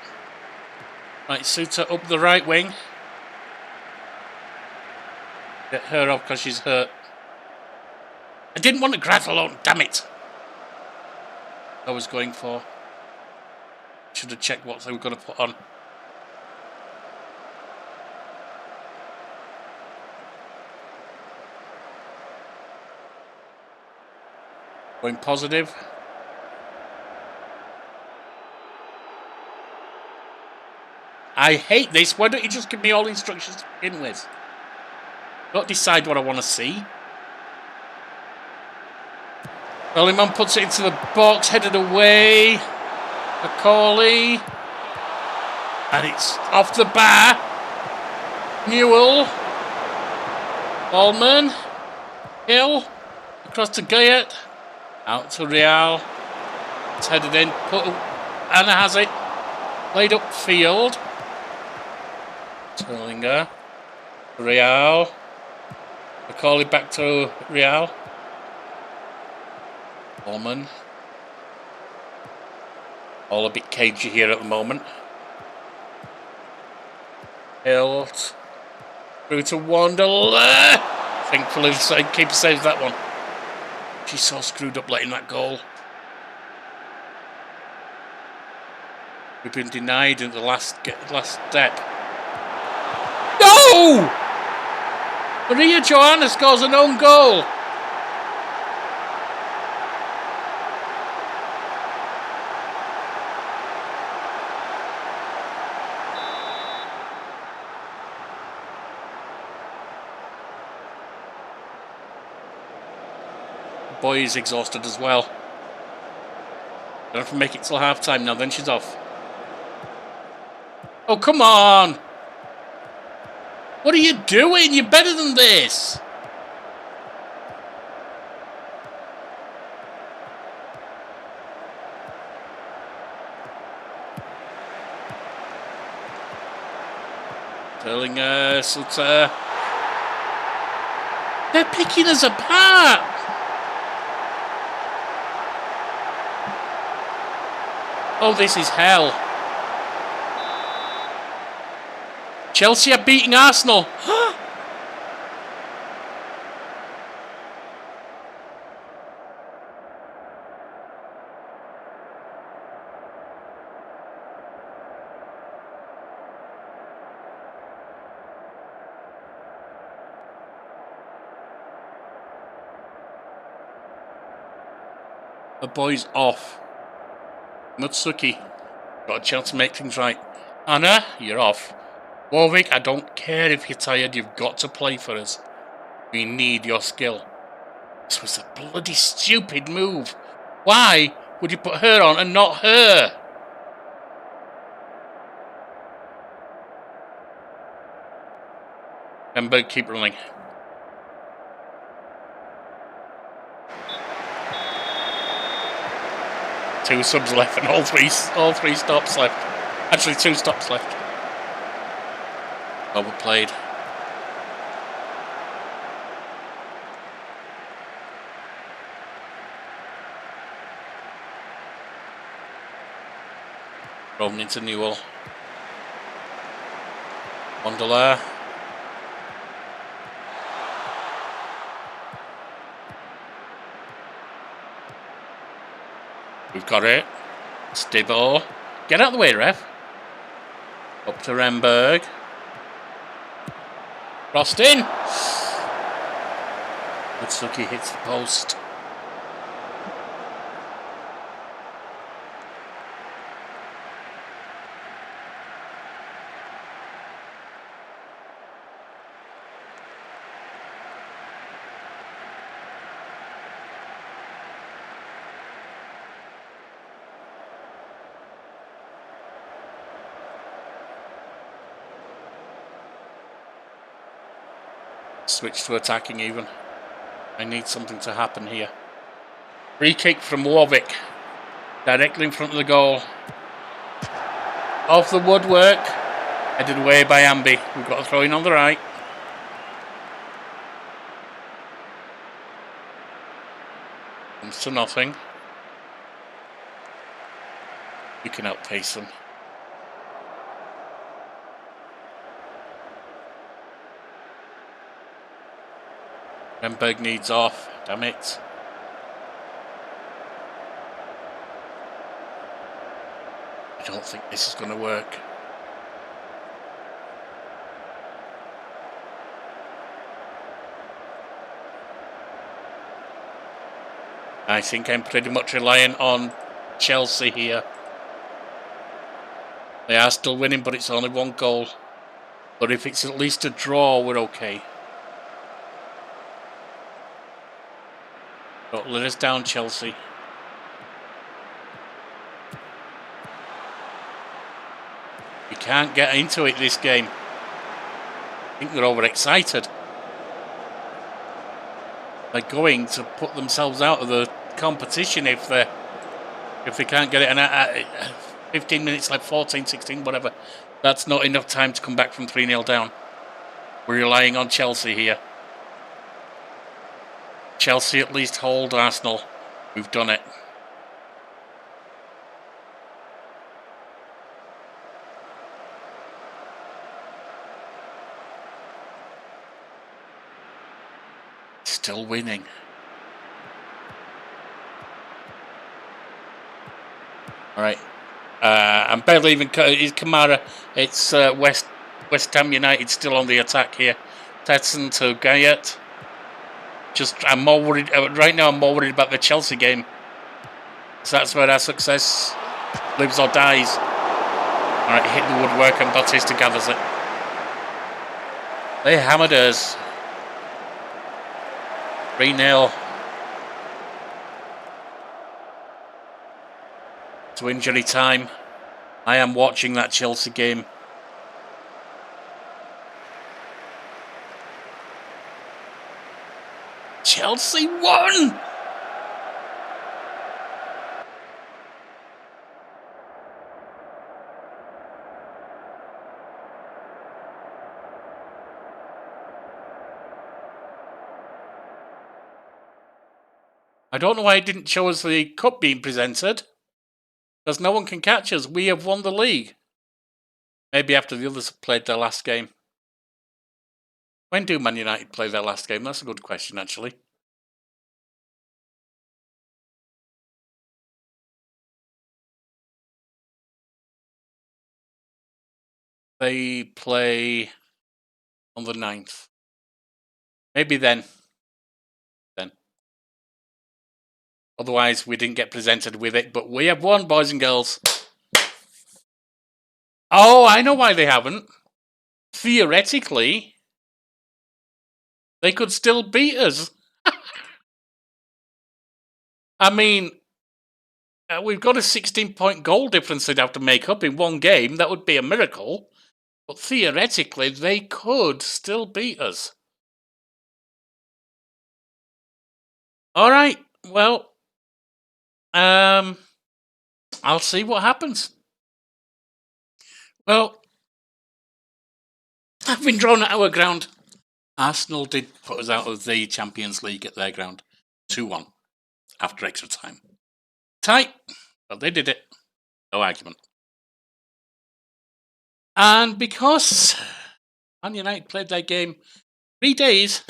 Right, Suter up the right wing. Get her off because she's hurt. I didn't want to grab alone, damn it. I was going for. Should have checked what they were going to put on. Going positive. I hate this. Why don't you just give me all the instructions to begin with? Don't decide what I want to see. Bellingham puts it into the box, headed away. Macaulay. And it's off the bar. Newell. Ballman. Hill. Across to Gayet. Out to Real. It's headed in. Anna has it. Played up field. Terlinger. Real. Macaulay back to Real. Ballman. All a bit cagey here at the moment. Hill. Through to Wanderer. Thankfully, the keeper saves that one. She's so screwed up letting that goal. We've been denied in the last step. No! Maria Joanna scores an own goal. Boy is exhausted as well. Don't have to make it till half time now, then she's off. Oh, come on! What are you doing? You're better than this! Terlinger, Suter. They're picking us apart! Oh, this is hell. Chelsea are beating Arsenal. The boy's off. Mutsuki got a chance to make things right. Anna, you're off. Warwick, I don't care if you're tired, you've got to play for us. We need your skill. This was a bloody stupid move. Why would you put her on and not her? Remember, keep running. Two subs left and all three stops left. Actually, 2 stops left. Overplayed. Thrown into Newell. Wonderler. We've got it. Stibbo. Get out of the way, ref. Up to Remberg. Crossed in. Mitsuki hits the post. Switch to attacking even. I need something to happen here. Free kick from Warwick. Directly in front of the goal. Off the woodwork. Headed away by Amby. We've got a throw in on the right. Comes to nothing. We can outpace them. Remberg needs off. Damn it. I don't think this is going to work. I think I'm pretty much relying on Chelsea here. They are still winning, but it's only 1 goal. But if it's at least a draw, we're okay. Don't let us down, Chelsea. We can't get into it this game. I think they're overexcited. They're going to put themselves out of the competition if they can't get it. And 15 minutes left, 14, 16, whatever. That's not enough time to come back from 3-0 down. We're relying on Chelsea here. Chelsea at least hold Arsenal. We've done it. Still winning. All right. I'm barely even. Is Kamara? It's West Ham United still on the attack here. Tetson to Gayet. I'm more worried right now. I'm more worried about the Chelsea game. So that's where our success lives or dies. All right, hit the woodwork and Bautista gathers it. They hammered us. 3-0. To injury time. I am watching that Chelsea game. Chelsea won! I don't know why it didn't show us the cup being presented. Because no one can catch us. We have won the league. Maybe after the others have played their last game. When do Man United play their last game? That's a good question, actually. They play on the 9th. Maybe then. Otherwise, we didn't get presented with it. But we have won, boys and girls. Oh, I know why they haven't. theoretically, they could still beat us. I mean, we've got a 16-point goal difference they'd have to make up in one game. That would be a miracle. But theoretically, they could still beat us. All right. Well, I'll see what happens. Well, I've been drawn at our ground. Arsenal did put us out of the Champions League at their ground. 2-1 after extra time. Tight, but they did it. No argument. And because Man United played their game 3 days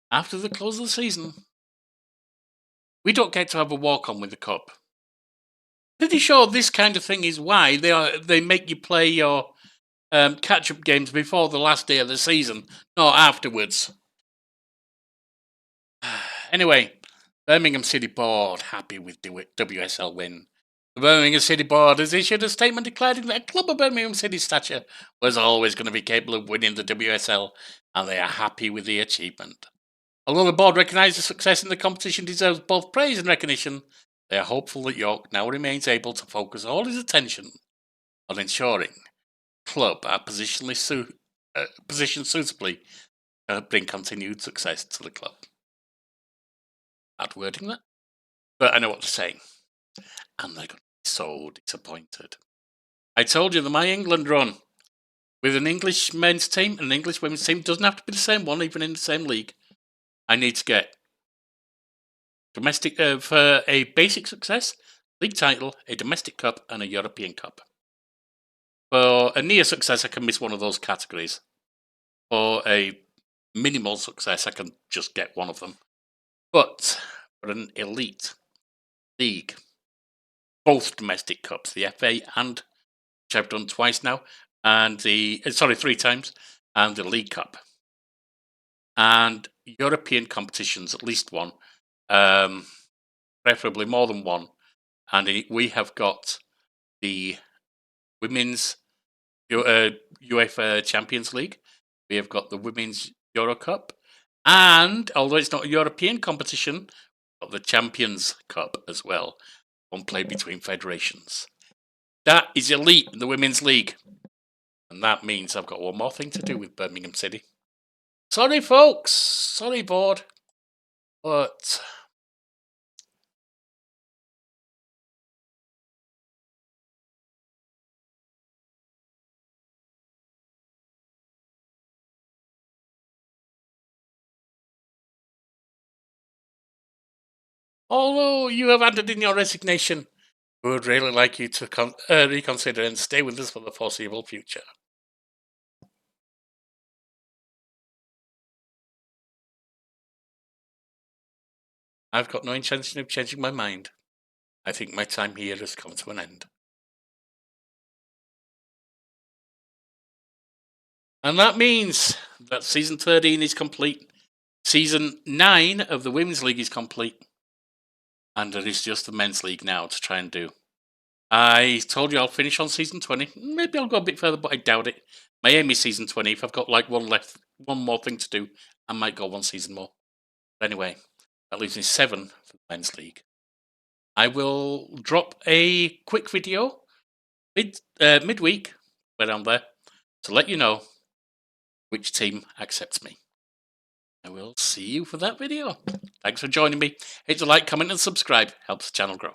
after the close of the season, we don't get to have a walk-on with the cup. Pretty sure this kind of thing is why they make you play your catch-up games before the last day of the season, not afterwards. Anyway, Birmingham City Board happy with the WSL win. The Birmingham City Board has issued a statement declaring that a club of Birmingham City stature was always going to be capable of winning the WSL, and they are happy with the achievement. Although the board recognises the success in the competition deserves both praise and recognition, they are hopeful that York now remains able to focus all his attention on ensuring the club are positioned suitably to bring continued success to the club. Bad wording that, but I know what they're saying. And they're going to be so disappointed. I told you that my England run with an English men's team and an English women's team doesn't have to be the same one, even in the same league. I need to get domestic for a basic success, league title, a domestic cup, and a European cup. For a near success, I can miss one of those categories. For a minimal success, I can just get one of them. But for an elite league, both domestic cups, the FA and, which I've done twice now, and 3 times, and the League Cup. And European competitions, at least one, preferably more than one. And we have got the Women's UEFA Champions League. We have got the Women's Euro Cup. And, although it's not a European competition, we've got the Champions Cup as well. One played between federations. That is elite in the Women's League. And that means I've got one more thing to do with Birmingham City. Sorry, folks. Sorry, board. But although you have handed in your resignation, we would really like you to reconsider and stay with us for the foreseeable future. I've got no intention of changing my mind. I think my time here has come to an end. And that means that Season 13 is complete. Season 9 of the Women's League is complete. And there is just the Men's League now to try and do. I told you I'll finish on Season 20. Maybe I'll go a bit further, but I doubt it. My aim is Season 20. If I've got like one more thing to do, I might go one season more. But anyway, that leaves me 7 for the Men's League. I will drop a quick video midweek when I'm there to let you know which team accepts me. I will see you for that video. Thanks for joining me. Hit the like, comment, and subscribe. Helps the channel grow.